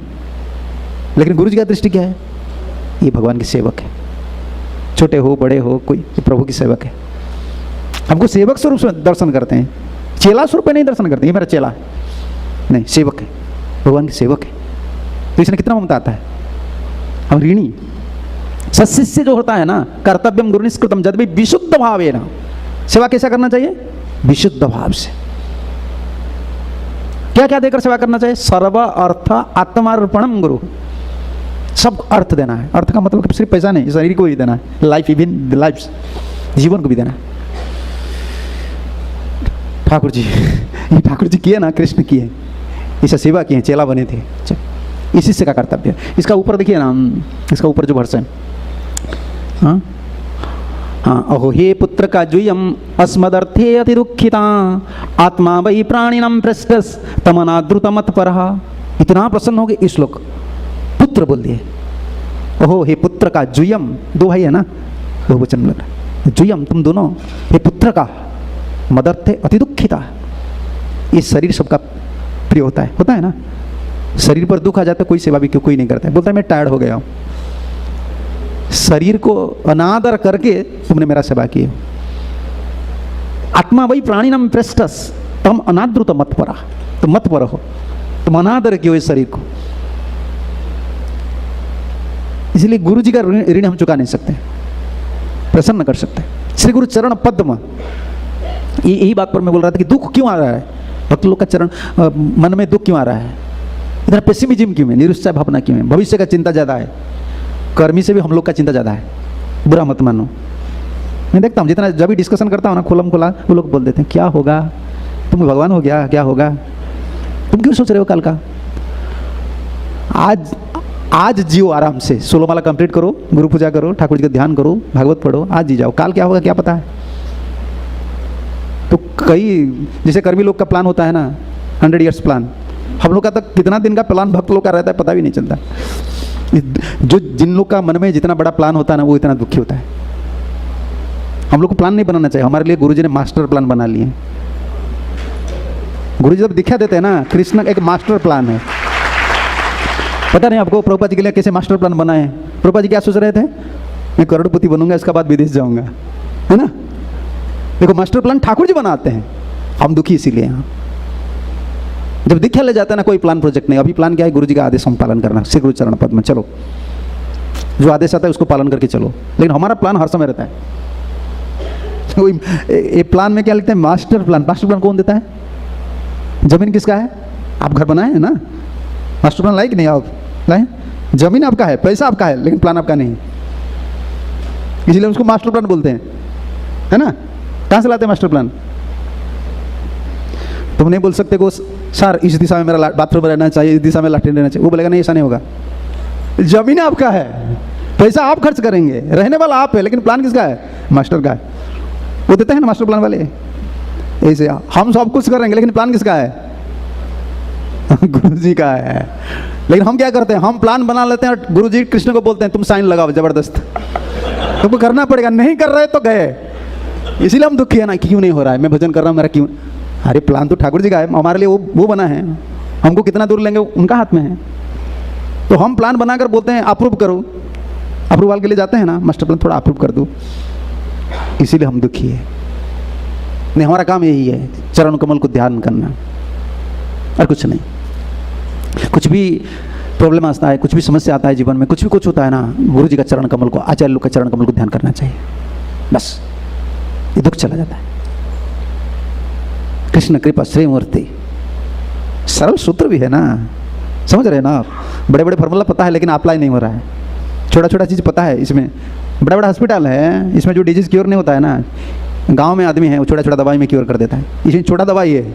लेकिन गुरु जी का दृष्टि क्या है? ये भगवान के सेवक है, छोटे हो बड़े हो, कोई प्रभु की सेवक है। हमको सेवक स्वरूप से दर्शन करते हैं, चेला स्वरूप में नहीं दर्शन करते। ये मेरा चेला है नहीं, सेवक है, भगवान के सेवक है। तो इसने कितना ममता आता है। हम ऋणी। सशिष्य जो होता है ना, कर्तव्यम गुरु निष्कृतम यद्वै विशुद्ध भावेन। सेवा कैसा करना चाहिए? विशुद्ध भाव से। क्या क्या देकर सेवा करना चाहिए? सर्व अर्थ आत्मार्पणम गुरु। सब अर्थ देना है। अर्थ का मतलब सिर्फ पैसा नहीं, शरीर को भी देना है, लाइफ, इवन लाइफ, जीवन को भी देना है। ठाकुर जी, ये ठाकुर जी किए ना, कृष्ण किए, इसे सेवा किए, चेला बने थे। इसी से का कर्तव्य। इसका ऊपर देखिए ना, इसका ऊपर जो वर्ष है, हाँ हाँ, अहो हे पुत्र का जुयम अस्मदर्थे अति दुखिता आत्मा वही प्राणिनम प्रस्तस तमनाद्रुत मत परहा। इतना प्रसन्न हो गए इस श्लोक, पुत्र बोल दिए। ओहो हे पुत्र का जुयम, दो भाई है ना, बहुवचन लग रहा है। जुयम तुम दोनों, हे पुत्र का, मदर्थे अति दुखिता। ये शरीर सबका प्रिय होता है ना। शरीर पर दुख आ जाता है, कोई सेवा भी क्यों कोई नहीं करता है, बोलता है मैं टायर्ड हो गया हूँ। शरीर को अनादर करके तुमने मेरा सेवा की। आत्मा वही प्राणिनम प्रेष्टस तम अनाद्रुत मत परा। तो मत पर हो, तुम अनादर क्यों इस शरीर को। इसलिए गुरु जी का ऋण हम चुका नहीं सकते, प्रसन्न कर सकते। श्री गुरु चरण पद्म, यही बात पर मैं बोल रहा था कि दुख क्यों आ रहा है भक्त लोग का चरण, मन में दुख क्यों आ रहा है, इतना पेसिमिज्म क्यों है, निरुत्साह भावना क्यों है, भविष्य का चिंता ज़्यादा है। कर्मी से भी हम लोग का चिंता ज़्यादा है, बुरा मत मानो। मैं देखता हूँ जितना जब भी डिस्कशन करता हूँ ना खुलम खुला, वो लोग बोल देते हैं क्या होगा, तुम भगवान हो गया, क्या होगा, तुम क्यों सोच रहे हो कल का। आज जियो आराम से, 16 माला कंप्लीट करो, गुरु पूजा करो, ठाकुर जी का ध्यान करो, भागवत पढ़ो, आज जी जाओ। काल क्या होगा क्या पता है। तो कई जैसे कर्मी लोग का प्लान होता है ना, 100 ईयर्स प्लान, हम लोग का तक कितना दिन का प्लान भक्त लोग का रहता है पता भी नहीं चलता। जो जिन लोग का मन में जितना बड़ा प्लान होता है ना, वो इतना दुखी होता है। हम लोग को प्लान नहीं बनाना चाहिए, हमारे लिए गुरुजी ने मास्टर प्लान बना लिए। गुरुजी जब दिखा देते हैं ना, कृष्ण एक मास्टर प्लान है। पता नहीं आपको प्रभुपाद जी के लिए कैसे मास्टर प्लान बनाए। प्रभुपाद जी क्या सोच रहे थे, मैं करोड़पति बनूंगा, इसके बाद विदेश जाऊंगा, है ना। देखो मास्टर प्लान ठाकुर जी बनाते हैं, हम दुखी इसीलिए। यहाँ जब दीक्षा ले जाता है ना, कोई प्लान प्रोजेक्ट नहीं। अभी प्लान क्या है, गुरु जी का आदेश हम पालन करना, श्री गुरु चरण पद में चलो, जो आदेश आता है उसको पालन करके चलो। लेकिन हमारा प्लान हर समय रहता है। ये प्लान में क्या लिखते हैं, मास्टर प्लान। मास्टर प्लान कौन देता है, जमीन किसका है, आप घर बनाए हैं ना, मास्टर प्लान लाए कि नहीं, आप लाए, जमीन आपका है, पैसा आपका है, लेकिन प्लान आपका नहीं, इसलिए उसको मास्टर प्लान बोलते हैं, है ना। कहाँ से लाते हैं मास्टर प्लान, तुम नहीं बोल सकते को सर इस दिशा में मेरा बाथरूम रहना चाहिए, इस दिशा में लैट्रिन रहना चाहिए। वो बोलेगा नहीं ऐसा नहीं होगा। जमीन आपका है, पैसा आप खर्च करेंगे, रहने वाला आप है, लेकिन प्लान किसका है? मास्टर का है। वो देते हैं ना मास्टर प्लान वाले। ऐसे हम सब कुछ करेंगे लेकिन प्लान किसका है? गुरु जी का है। लेकिन हम क्या करते हैं? हम प्लान बना लेते हैं, गुरु जी कृष्ण को बोलते हैं तुम साइन लगाओ जबरदस्त, तुमको करना पड़ेगा, नहीं कर रहे तो गए। इसीलिए हम दुखी है ना, क्यों नहीं हो रहा है, मैं भजन कर रहा हूँ मेरा क्यों। अरे प्लान तो ठाकुर जी का है, हमारे लिए वो बना है, हमको कितना दूर लेंगे उनका हाथ में है। तो हम प्लान बनाकर बोलते हैं अप्रूव करो, अप्रूवल के लिए जाते हैं ना, मास्टर प्लान थोड़ा अप्रूव कर दो। इसीलिए हम दुखी है। नहीं, हमारा काम यही है, चरण कमल को ध्यान करना और कुछ नहीं। कुछ भी प्रॉब्लम आता है, कुछ भी समस्या आता है जीवन में, कुछ भी कुछ होता है ना, गुरु जी का चरण कमल को, आचार्य लोग का चरण कमल को ध्यान करना चाहिए, बस ये दुख चला जाता है। कृष्ण कृपा श्री मूर्ति, सरल सूत्र भी है ना, समझ रहे हैं ना आप। बड़े बड़े फॉर्मूला पता है लेकिन अप्लाई नहीं हो रहा है। छोटा छोटा चीज़ पता है, इसमें बड़ा बड़ा हॉस्पिटल है, इसमें जो डिजीज क्योर नहीं होता है ना, गांव में आदमी है वो छोटा छोटा दवाई में क्योर कर देता है। इसमें छोटा दवाई है,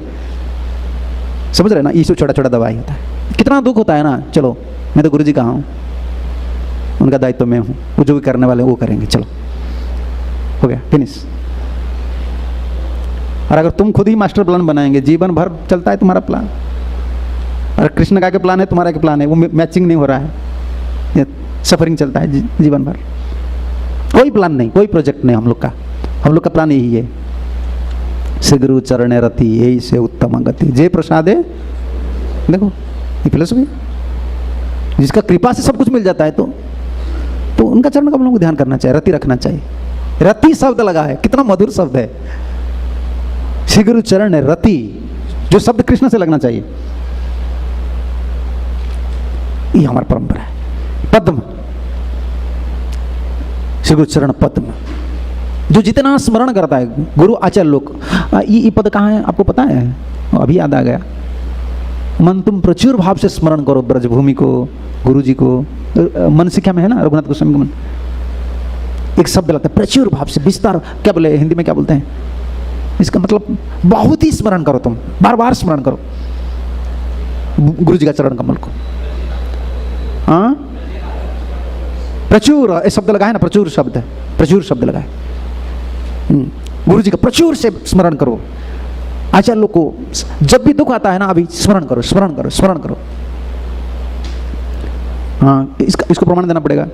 समझ रहे हैं ना, इसमें छोटा छोटा दवाई होता है। कितना दुख होता है ना। चलो मैं तो गुरु जी का हूँ, उनका दायित्व मैं हूँ, वो जो भी करने वाले वो करेंगे, चलो हो गया, फिनिश। और अगर तुम खुद ही मास्टर प्लान बनाएंगे, जीवन भर चलता है तुम्हारा प्लान। अगर कृष्ण का के प्लान है, तुम्हारा के प्लान है, वो मैचिंग नहीं हो रहा है, ये सफरिंग चलता है जीवन भर। कोई प्लान नहीं, कोई प्रोजेक्ट नहीं हम लोग का। हम लोग का प्लान यही है, श्री गुरु चरण रति यही से उत्तम गति, जय प्रसाद है। देखो ये फिलोसफी, जिसका कृपा से सब कुछ मिल जाता है, तो उनका चरण कमलों को ध्यान करना चाहिए, रति रखना चाहिए। रति शब्द लगा है, कितना मधुर शब्द है, श्री गुरु चरण रति, जो शब्द कृष्ण से लगना चाहिए। ये हमारी परंपरा है। पद्म, श्री गुरु चरण पद्म, जो जितना स्मरण करता है गुरु आचार्य लोग। ये पद कहाँ है आपको पता है? अभी याद आ गया। मन तुम प्रचुर भाव से स्मरण करो ब्रजभूमि को, गुरु जी को। मन शिक्षा में है ना, रघुनाथ गोस्वामी का मन, एक शब्द लगता है प्रचुर भाव से, विस्तार, क्या बोले हिंदी में क्या बोलते हैं इसका मतलब? बहुत ही स्मरण करो, तुम बार बार स्मरण करो गुरु जी का चरण कमल को। हाँ, प्रचुर ये शब्द लगा है ना, प्रचुर शब्द है, प्रचुर शब्द लगा है। गुरु जी का प्रचुर से स्मरण करो। आचार्य लोग को जब भी दुख आता है ना, अभी स्मरण करो, स्मरण करो, स्मरण करो। हाँ, इसको प्रमाण देना पड़ेगा।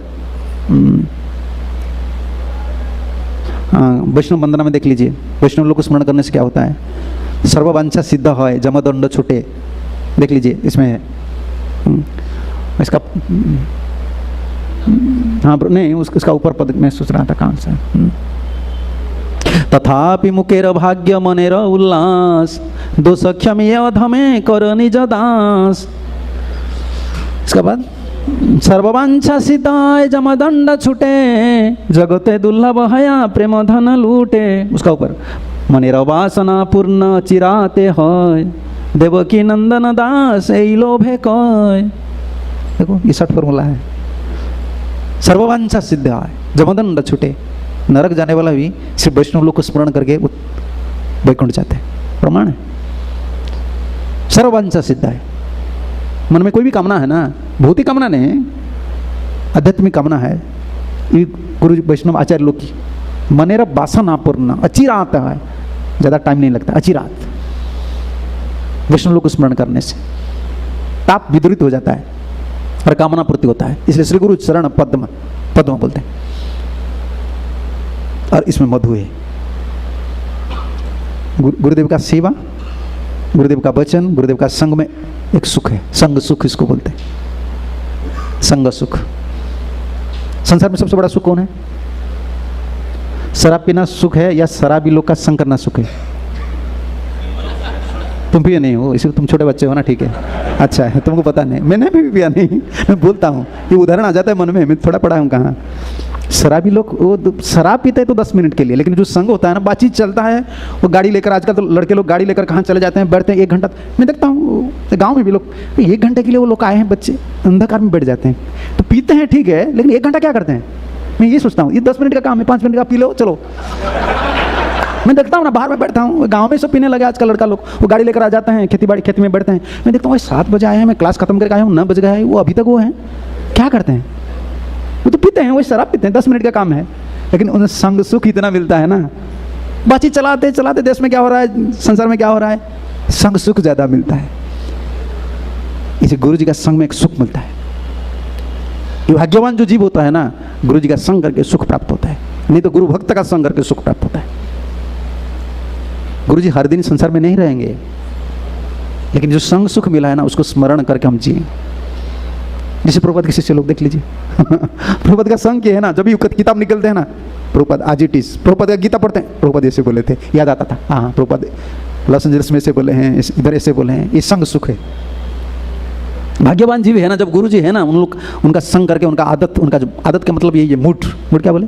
हाँ, वैष्णव वंदना में देख लीजिए, वैष्णव लोग को स्मरण करने से क्या होता है? सर्ववांछा सिद्ध है, जमदंड छूटे। देख लीजिए इसमें है। इसका हाँ नहीं, उसका ऊपर पद में सोच रहा था कहाँ से। तथापि मुकेर भाग्य मनेर उल्लास, दो सख्यम अधमे कर निज दास। इसके बाद सर्ववांछा सिताय जमदंड छूटे, जगते दुर्लभ हया प्रेम धन लूटे। उसका ऊपर मनेर वासना पूर्ण चिराते है, देवकी नंदन दास ए लोभे कय। देखो ये 60 फॉर्मूला है। सर्ववांछा सिद्ध है, जमदंड छूटे। नरक जाने वाला भी सिर्फ वैष्णव लोग को स्मरण करके वैकुंठ जाते हैं, प्रमाण है। सर्ववांछा सिद्ध है। मन में कोई भी कामना है ना, भौतिक कामना नहीं, आध्यात्मिक कामना है, ये गुरु वैष्णव आचार्य लोग की। मनेरा वासना पूर्ण, अचिरात है, ज़्यादा टाइम नहीं लगता, अचिरात। वैष्णव लोग को स्मरण करने से ताप विदुरित हो जाता है और कामना पूर्ति होता है। इसलिए श्री गुरु चरण पद्म, पद्म बोलते हैं। और इसमें मधु है। गुरुदेव का सेवा, गुरुदेव का वचन, गुरुदेव का संग में एक सुख है, संग सुख इसको बोलते हैं, संग सुख। संसार में सबसे बड़ा सुख कौन है? शराब पीना सुख है या शराबी लोग का संग करना सुख है? तुम पिए नहीं हो, इसलिए तुम छोटे बच्चे हो ना, ठीक है, अच्छा है, तुमको पता नहीं। मैंने भी पिया नहीं, मैं बोलता हूँ, ये उदाहरण आ जाता है मन में, मैं थोड़ा पढ़ा हूँ कहाँ। शराबी लोग वो शराब पीते हैं तो 10 मिनट के लिए, लेकिन जो संग होता है ना, बातचीत चलता है, वो गाड़ी लेकर, आजकल तो लड़के लोग गाड़ी लेकर कहाँ चले जाते हैं, बैठते हैं 1 घंटा। मैं देखता हूँ गाँव में भी लोग 1 घंटे के लिए वो लोग आए हैं, बच्चे अंधकार में बैठ जाते हैं, तो पीते हैं ठीक है, लेकिन 1 घंटा क्या करते हैं? मैं ये सोचता हूँ, ये 10 मिनट का काम है, 5 मिनट का पी लो, चलो मैं देखता हूँ ना, बाहर में बैठता हूँ, गांव में सब पीने लगे आजकल लड़का लोग, वो गाड़ी लेकर आ जाते हैं, खेती में बैठते हैं। मैं देखता हूँ 7 बजे आए हैं, मैं क्लास खत्म करके आया हूँ, 9 बज गए हैं, वो अभी तक वो हैं। क्या करते हैं? वो तो पीते हैं, वो शराब पीते हैं, 10 मिनट का काम है, लेकिन उन्हें संग सुख इतना मिलता है ना। बातचीत चलाते चलाते देश में क्या हो रहा है, संसार में क्या हो रहा है, संग सुख ज़्यादा मिलता है। इसे गुरु जी का संग में एक सुख मिलता है। ये भाग्यवान जो जीव होता है ना, गुरु जी का संग करके सुख प्राप्त होता है, नहीं तो गुरु भक्त का संग करके सुख प्राप्त होता है। गुरु जी हर दिन संसार में नहीं रहेंगे, लेकिन जो संग सुख मिला है ना, उसको स्मरण करके हम जिए। जैसे प्रभुपाद के शिष्य लोग देख लीजिए प्रभुपाद का संग है ना, जब भी किताब निकलते हैं ना, प्रभुपाद आज इट इज, प्रभुपाद का गीता पढ़ते हैं, प्रभुपाद ऐसे बोले थे, याद आता था, हाँ प्रभुपाद लॉस एंजल्स में ऐसे बोले हैं, इधर ऐसे बोले हैं। ये संग सुख है। भाग्यवान जीव है ना, जब गुरु जी है ना, उन लोग उनका संग करके, उनका आदत, उनका जो आदत का मतलब ये मूड क्या बोले,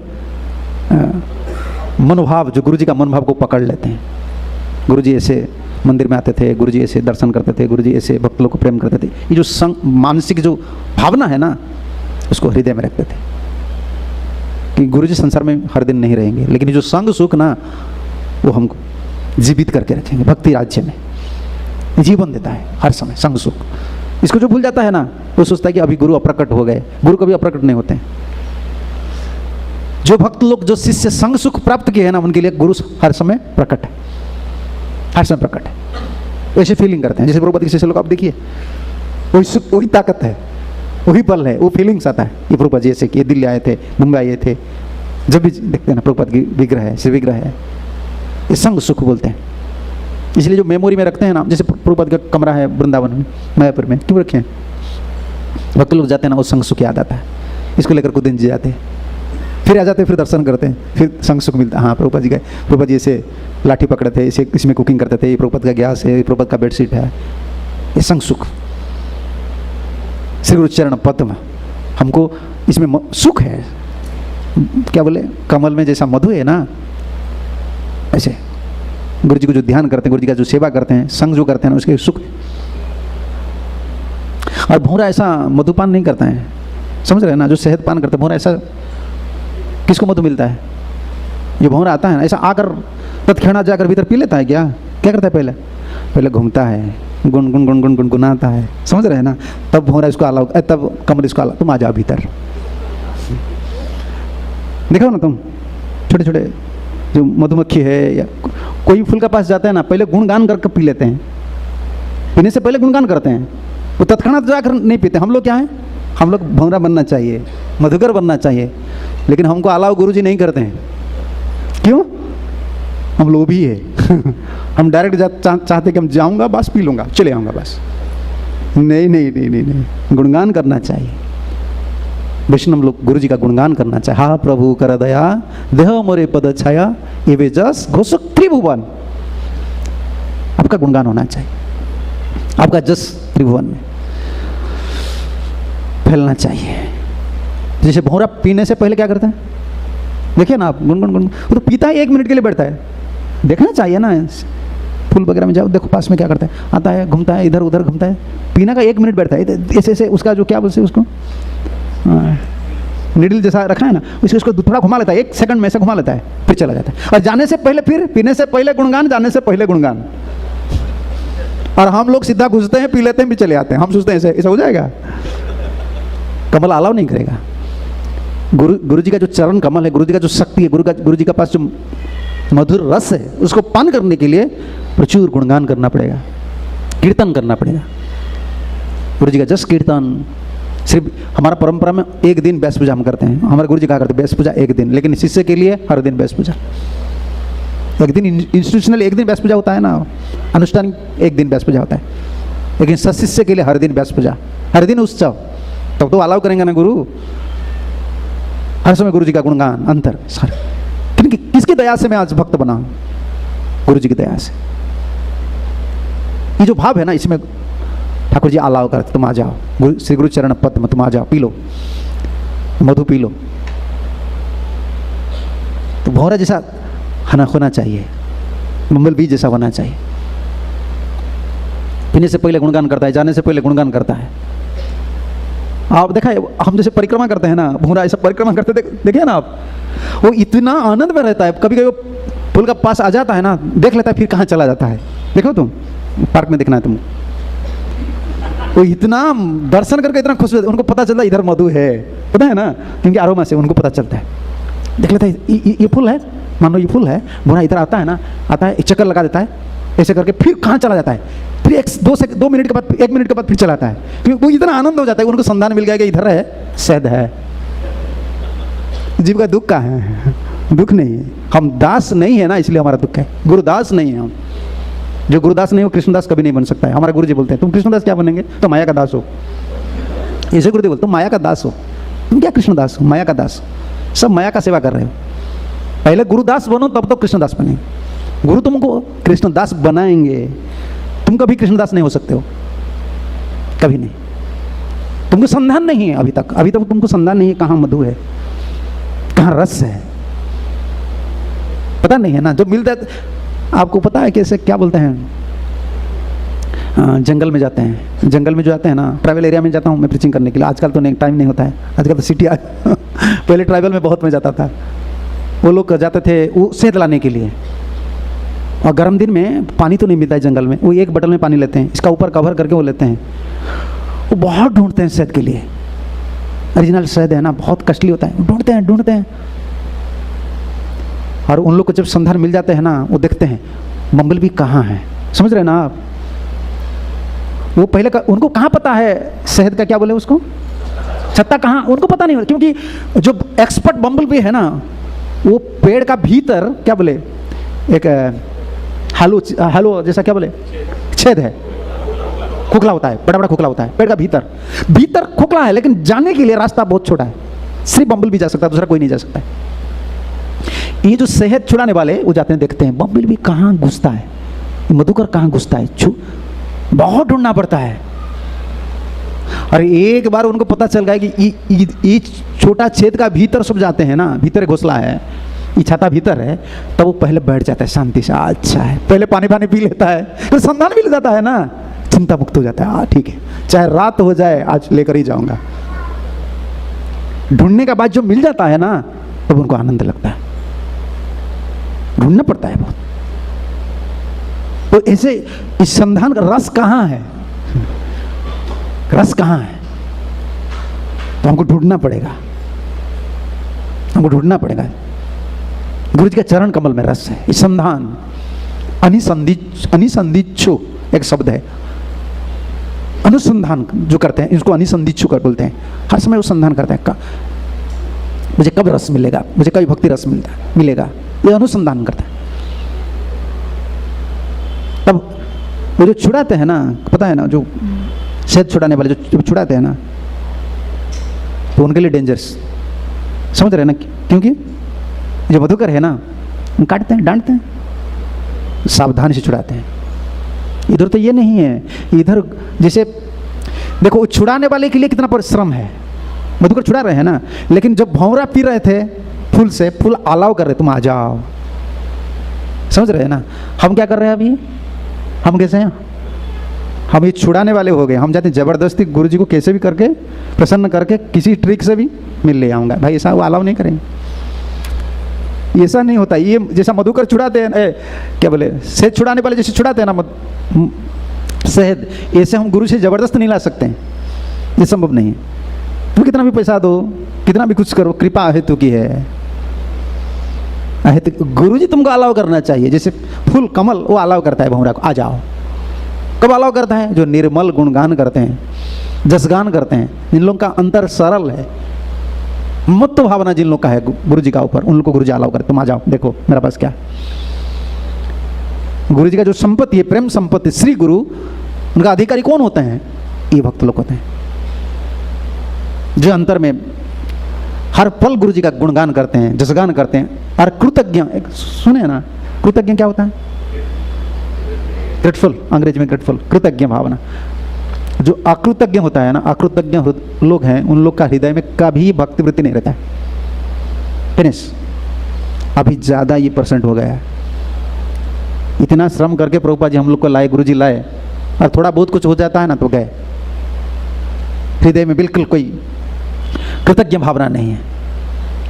मनोभाव, जो गुरु जी का मनोभाव को पकड़ लेते हैं। गुरु जी ऐसे मंदिर में आते थे, गुरु जी ऐसे दर्शन करते थे, गुरु जी ऐसे भक्त लोग को प्रेम करते थे। ये जो संग, मानसिक जो भावना है ना, उसको हृदय में रखते थे कि गुरु जी संसार में हर दिन नहीं रहेंगे, लेकिन जो संग सुख ना, वो हमको जीवित करके रखेंगे। भक्ति राज्य में जीवन देता है हर समय संग सुख। इसको जो भूल जाता है ना, वो सोचता है कि अभी गुरु अप्रकट हो गए। गुरु कभी अप्रकट नहीं होते हैं। जो भक्त लोग, जो शिष्य संग सुख प्राप्त किए हैं ना, उनके लिए गुरु हर समय प्रकट है, हर समय प्रकट है। वैसे फीलिंग करते हैं, जैसे प्रभुपाद के शिष्य लोग आप देखिए, वही सुख, वही ताकत है, वही बल है, वो फीलिंग्स आता है। ये प्रभुपाद जी ऐसे किए, दिल्ली आए थे, मुंबई आए थे, जब भी देखते हैं ना प्रभुपाद की विग्रह है, श्री विग्रह है, ये संग सुख बोलते हैं। इसलिए जो मेमोरी में रखते हैं ना, जैसे प्रभुपाद का कमरा है वृंदावन में, मायापुर में, क्यों रखे हैं? भक्त लोग जाते हैं ना, वो संग सुख याद आता है, इसको लेकर कुछ दिन जी जाते हैं, फिर आ जाते हैं, फिर दर्शन करते हैं, फिर संग सुख मिलता है। हाँ प्रभुपाद जी गए, प्रभुपाद जी ऐसे लाठी पकड़े थे, इसे इसमें कुकिंग करते थे, ये प्रभुपाद का गैस है, प्रभुपाद का बेडशीट है, ये संग सुख। श्री गुरु चरण पद्म, हमको इसमें सुख है। क्या बोले, कमल में जैसा मधु है ना, ऐसे गुरु जी को जो ध्यान करते हैं, गुरु जी का जो सेवा करते हैं, संग जो करते हैं ना, उसके सुख। और भौरा ऐसा मधुपान नहीं करता है, समझ रहे हैं ना, जो शहद पान करते हैं, भौरा ऐसा, किसको मधु मिलता है? ये भौरा आता है ना, ऐसा आकर तत्क्षणात जाकर भीतर पी लेता है क्या? क्या करता है? पहले घूमता है, गुन गुन गुन गुन गुनगुनाता है, समझ रहे हैं ना, तब भौरा इसको अलाउ, तब कमल इसको अलाउ, तुम आ जाओ भीतर। देखो ना तुम, छोटे छोटे जो मधुमक्खी है या कोई फूल के पास जाता है ना, पहले गुणगान करके पी लेते हैं, पीने से पहले गुणगान करते हैं, वो तत्क्षणात जाकर नहीं पीते। हम लोग क्या है, हम लोग भौरा बनना चाहिए, मधुकर बनना चाहिए, लेकिन हमको अलाउ गुरु जी नहीं करते हैं। क्यों? हम लोभी है हम डायरेक्ट चाहते कि हम जाऊंगा बस, पी लूँगा, चले आऊँगा बस। नहीं नहीं नहीं नहीं नहीं, गुणगान करना चाहिए। वैष्णव लोग गुरु जी का गुणगान करना चाहिए। हा प्रभु कर दया, देह मोरे पद छाया, ये वे जस घोषक त्रिभुवन। आपका गुणगान होना चाहिए, आपका जस त्रिभुवन में फैलना चाहिए। जैसे भौरा पीने से पहले क्या करता है, देखिए ना आप, गुनगुन गुन, वो तो पीता है, 1 मिनट के लिए बैठता है, देखना चाहिए ना। फूल वगैरह में जाओ, देखो पास में क्या करता है, आता है, घूमता है, इधर उधर घूमता है, पीना का 1 मिनट बैठता है, ऐसे ऐसे उसका जो क्या बोलते हैं उसको, निडल जैसा रखा है ना, उसको थोड़ा घुमा लेता है, 1 सेकंड में ऐसे घुमा लेता है, फिर चला जाता है। और जाने से पहले, फिर पीने से पहले गुणगान, जाने से पहले गुणगान। और हम लोग सीधा घुसते हैं, पी लेते हैं, भी चले आते हैं। हम सोचते हैं ऐसा हो जाएगा, कमल अलाउ नहीं करेगा। गुरु जी का जो चरण कमल है, गुरु जी का जो शक्ति है, गुरु जी के पास जो मधुर रस है, उसको पान करने के लिए प्रचुर गुणगान करना पड़ेगा, कीर्तन करना पड़ेगा। गुरु जी का जस कीर्तन, सिर्फ हमारा परंपरा में 1 दिन व्यास पूजा हम करते हैं, हमारे गुरु जी कहा करते हैं व्यास पूजा 1 दिन, लेकिन शिष्य के लिए हर दिन व्यास पूजा। 1 दिन इंस्टीट्यूशनल 1 दिन व्यास पूजा होता है ना, अनुष्ठानिक 1 दिन व्यास पूजा होता है, लेकिन सशिष्य के लिए हर दिन व्यास पूजा, हर दिन उत्सव। तब तो अलाउ करेंगे ना गुरु, हर समय गुरु जी का गुणगान अंतर सारे। क्योंकि किसकी दया से मैं आज भक्त बना हूं? गुरु जी की दया से। ये जो भाव है ना, इसमें ठाकुर जी अलाउ करते, तुम आ जाओ, श्री गुरु चरण पद्म, तुम आ जाओ, पी लो मधु, पी लो। तो भौरा जैसा होना चाहिए, बम्बल बीज जैसा होना चाहिए। पीने से पहले गुणगान करता है, जाने से पहले गुणगान करता है। आप देखा है, हम जैसे परिक्रमा करते हैं ना, भौरा ऐसा परिक्रमा करते देखिए ना आप, वो इतना आनंद में रहता है। कभी कभी पुल का पास आ जाता है ना, देख लेता है फिर कहाँ चला जाता है। देखो तुम पार्क में देखना है तुम, वो इतना दर्शन करके इतना खुश होते, उनको पता चलता है इधर मधु है, पता है ना, क्योंकि आरोमा से उनको पता चलता है। देख लेता है ये फूल है, मान लो ये फूल है, बुरा इधर आता है ना, आता है एक चक्कर लगा देता है ऐसे करके, फिर कहाँ चला जाता है, फिर 2 मिनट के बाद 1 मिनट के बाद फिर चलाता है, क्योंकि वो इतना आनंद हो जाता है, उनको संधान मिल गया कि इधर है, शहद है। जीव का दुख का है, दुख नहीं है, हम दास नहीं है ना, इसलिए हमारा दुख है, गुरुदास नहीं है हम। जो गुरुदास नहीं हो कृष्णदास कभी नहीं बन सकता है। हमारे गुरु जी बोलते हैं तुम कृष्णदास क्या बनेंगे, तो माया का दास हो। ऐसे गुरुदेव बोलते तुम माया का दास हो, तुम क्या कृष्णदास हो, माया का दास, सब माया का सेवा कर रहे हो। पहले गुरुदास बनो तब तो कृष्णदास बनेंगे। गुरु तुमको कृष्णदास बनाएंगे, तुम कभी कृष्णदास नहीं हो सकते हो, कभी नहीं। तुमको संधान नहीं है अभी तक, अभी तक तुमको संधान नहीं है कहाँ मधु है, कहाँ रस है, पता नहीं है ना। जो मिलता है आपको पता है कैसे, क्या बोलते हैं, जंगल में जाते हैं, जंगल में जो जाते हैं ना, ट्राइबल एरिया में जाता हूँ मैं प्रीचिंग करने के लिए। आजकल तो नहीं, टाइम नहीं होता है, आजकल तो सिटी आ पहले ट्राइबल में बहुत मैं जाता था। वो लोग जाते थे वो शहद लाने के लिए, और गर्म दिन में पानी तो नहीं मिलता है जंगल में, वो एक बटल में पानी लेते हैं, इसका ऊपर कवर करके वो लेते हैं। वो बहुत ढूंढते हैं शहद के लिए, ओरिजिनल शहद है ना, बहुत कॉस्टली होता है, ढूंढते हैं। और उन लोग को जब संधान मिल जाते हैं ना, वो देखते हैं बम्बल भी कहाँ है, समझ रहे हैं ना आप। वो पहले उनको कहाँ पता है शहद का, क्या बोले उसको, छत्ता कहाँ, उनको पता नहीं, क्योंकि जो एक्सपर्ट बम्बल भी है ना, वो पेड़ का भीतर क्या बोले, एक हालो जैसा क्या बोले, छेद है, खोखला होता है, बड़ा बड़ा खोखला होता है पेड़ का भीतर खोखला है, लेकिन जाने के लिए रास्ता बहुत छोटा है, सिर्फ बम्बल भी जा सकता है, दूसरा कोई नहीं जा सकता है। ये जो शहद छुड़ाने वाले वो जाते हैं, देखते हैं बम्बल भी कहाँ घुसता है, मधुकर कहाँ घुसता है, बहुत ढूंढना पड़ता है। और एक बार उनको पता चल गया कि ये छोटा छेद का भीतर सब जाते हैं ना, भीतर घोंसला है, ये छाता भीतर है, तब वो पहले बैठ जाता है शांति से, अच्छा है, पहले पानी पी लेता है, फिर संधान मिल जाता है ना, चिंता मुक्त हो जाता है, ठीक है, चाहे रात हो जाए आज लेकर ही जाऊंगा। ढूंढने के बाद जो मिल जाता है ना, तब उनको आनंद लगता है। ढूंढना पड़ता है बहुत। तो ऐसे इस संधान का रस कहाँ है, रस कहाँ है, तो हमको ढूंढना पड़ेगा, हमको ढूंढना पड़ेगा। गुरु जी का चरण कमल में रस है। इस संधान अनिसंदिच्छु एक शब्द है, अनुसंधान जो करते हैं इसको अनिसंदिच्छु कर बोलते हैं। हर समय वो संधान करते हैं, मुझे कब रस मिलेगा, मुझे कभी भक्ति रस मिलेगा, ये अनुसंधान करता है। तब वो जो छुड़ाते हैं ना, पता है ना, जो शहद छुड़ाने वाले जो छुड़ाते हैं ना, तो उनके लिए डेंजरस, समझ रहे हैं ना, क्योंकि जो मधुकर है ना, काटते हैं, डांटते हैं, सावधानी से छुड़ाते हैं। इधर तो ये नहीं है, इधर जैसे देखो छुड़ाने वाले के लिए कितना परिश्रम है, मधुकर छुड़ा रहे हैं ना, लेकिन जब भौंरा पी रहे थे फूल से, फूल अलाव कर रहे, तुम आ जाओ, समझ रहे हैं ना। हम क्या कर रहे हैं अभी, हम कैसे हैं, हम ये छुड़ाने वाले हो गए। हम जाते हैं जबरदस्ती गुरु जी को कैसे भी करके प्रसन्न करके किसी ट्रिक से भी मिल ले आऊँगा, भाई ऐसा वो अलाव नहीं करेंगे, ऐसा नहीं होता। ये जैसा मधुकर छुड़ाते हैं, क्या बोले, शहद छुड़ाने वाले जैसे छुड़ाते हैं ना शहद, ऐसे हम गुरु से जबरदस्त नहीं ला सकते हैं, ये संभव नहीं है। तुम कितना भी पैसा दो, कितना भी कुछ करो, कृपा हेतु की है, गुरु जी तुमको अलाव करना चाहिए। जैसे फूल कमल वो अलाव करता है भौरा को, आ जाओ। कब अलाव करता है, जो निर्मल गुणगान करते हैं, जसगान करते हैं, जिन लोगों का अंतर सरल है, मत्त भावना जिन लोग का है गुरु जी का ऊपर, उन लोग को गुरु जी अलाव करते, तुम आ जाओ, देखो मेरा पास क्या। गुरु जी का जो संपत्ति है, प्रेम संपत्ति, श्री गुरु, उनका अधिकारी कौन होते हैं, ये भक्त लोग होते हैं, जो अंतर में हर पल गुरु जी का गुणगान करते हैं, जसगान करते हैं। और कृतज्ञ, सुने ना, कृतज्ञ क्या होता है, ग्रेटफुल, अंग्रेजी में ग्रेटफुल, कृतज्ञ भावना। जो अकृतज्ञ होता है ना, अकृतज्ञ लोग हैं, उन लोग का हृदय में कभी भक्ति वृत्ति नहीं रहता है। फिनिश, अभी ज़्यादा ये % हो गया है। इतना श्रम करके प्रभुपाद जी हम लोग को लाए, गुरु जी लाए, और थोड़ा बहुत कुछ हो जाता है ना तो गए, हृदय में बिल्कुल कोई कृतज्ञ भावना नहीं है।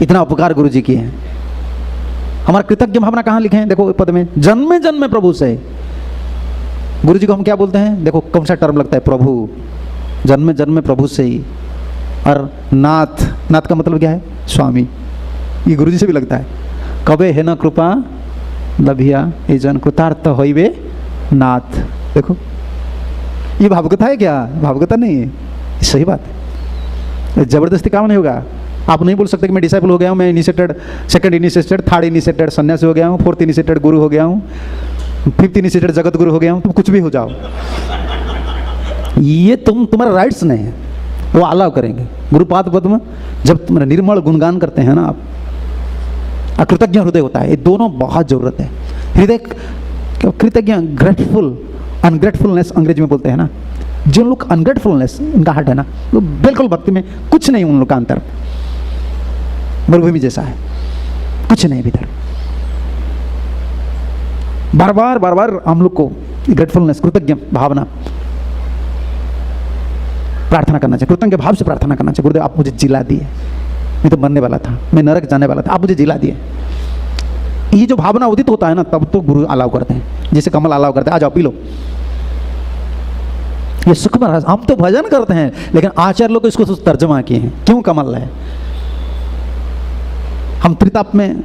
इतना उपकार गुरु जी किए हैं, हमारा कृतज्ञ भावना कहाँ लिखे हैं? देखो पद में, जन्मे जन्मे प्रभु से। गुरु जी को हम क्या बोलते हैं? देखो कौन सा टर्म लगता है? प्रभु। जन्मे जन्मे प्रभु से ही। और नाथ, नाथ का मतलब क्या है? स्वामी। ये गुरु जी से भी लगता है। कबे है न कृपा लभिया ये जन कृतार्थ होइबे नाथ। देखो ये भावुकता है क्या? भावुकता नहीं है, सही बात है। जबरदस्ती काम नहीं होगा। आप नहीं बोल सकते कि मैं डिसाइपल हो गया हूँ, मैं initiated, second initiated, third initiated सन्यासी हो गया हूँ, फोर्थ इनिशिएटेड गुरु हो गया हूँ, फिफ्थ इनिशिएटेड जगत गुरु हो गया हूँ। तुम कुछ भी हो जाओ, ये तुम्हारा राइट्स नहीं है, वो अलाउ करेंगे। गुरुपाद पद्म जब तुम निर्मल गुणगान करते हैं ना आप, अकृतज्ञ हृदय होता है, ये दोनों बहुत जरूरत है। हृदय कृतज्ञ, ग्रेटफुल, अनग्रेटफुलनेस अंग्रेजी में बोलते हैं ना। जो लोग अनग्रेटफुलनेस उनका हार्ट है ना, वो बिल्कुल भक्ति में कुछ नहीं, उन लोग का अंतर मरुभूमि जैसा है, कुछ नहीं भीतर। बार बार हम लोग को ग्रेटफुलनेस, कृतज्ञ भावना प्रार्थना करना चाहिए, कृतज्ञ भाव से प्रार्थना करना चाहिए। गुरुदेव आप मुझे जिला दिए, मैं तो मरने वाला था, मैं नरक जाने वाला था, आप मुझे जिला दिए। ये जो भावना उदित होता है ना, तब तो गुरु अलाउ करते हैं, जैसे कमल अलाउ करते हैं, आ जाओ पी लो। ये सुख में हम तो भजन करते हैं, लेकिन आचार्य लोग इसको तर्जमा किए हैं, क्यों कमल है? हम त्रिताप में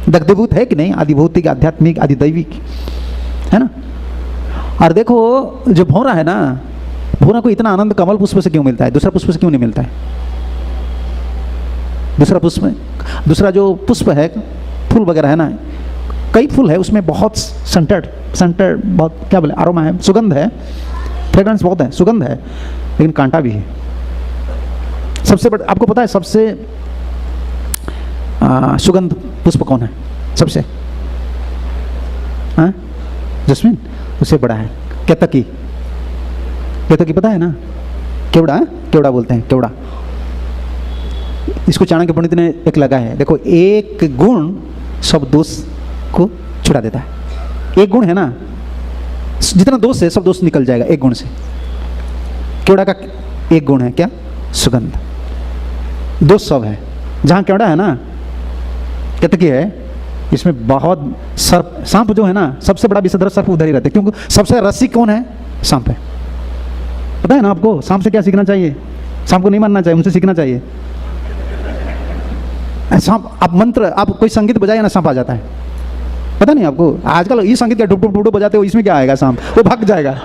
दग्धभूत है कि नहीं? आदि भौतिक, आध्यात्मिक, आदि दैविक, है ना। और देखो जो भौरा है ना, भौरा को इतना आनंद कमल पुष्प से क्यों मिलता है, दूसरा पुष्प से क्यों नहीं मिलता है? दूसरा पुष्प, दूसरा जो पुष्प है, फूल वगैरह है ना, कई फूल है उसमें बहुत सेंटेड बहुत क्या बोले, अरोमा है, सुगंध है, फ्रेग्रेंस बहुत है, सुगंध है, लेकिन कांटा भी है। सबसे बड़ा आपको पता है सबसे सुगंध पुष्प कौन है? सबसे जस्मिन, उससे बड़ा है केतकी। केतकी पता है ना? केवड़ा, केवड़ा बोलते हैं, केवड़ा। इसको चाणक्य पंडित ने एक लगा है, देखो एक गुण सब दोष को छुड़ा देता है। एक गुण है ना, जितना दोष है सब दोष निकल जाएगा एक गुण से। केवड़ा का एक गुण है क्या? सुगंध। दोष सब है। जहाँ केवड़ा है ना, केतकी है, इसमें बहुत सर्प, सांप जो है ना, सबसे बड़ा विषधर सर्प उधर ही रहते हैं, क्योंकि सबसे रसिक कौन है? सांप है। पता है ना आपको सांप से क्या सीखना चाहिए? सांप को नहीं मानना चाहिए, उनसे सीखना चाहिए। सांप, आप मंत्र, आप कोई संगीत बजाए ना, सांप आ जाता है। पता नहीं आपको? आजकल ये संगीत क्या डुप डुप बजाते हो, इसमें क्या आएगा? सांप वो भाग जाएगा।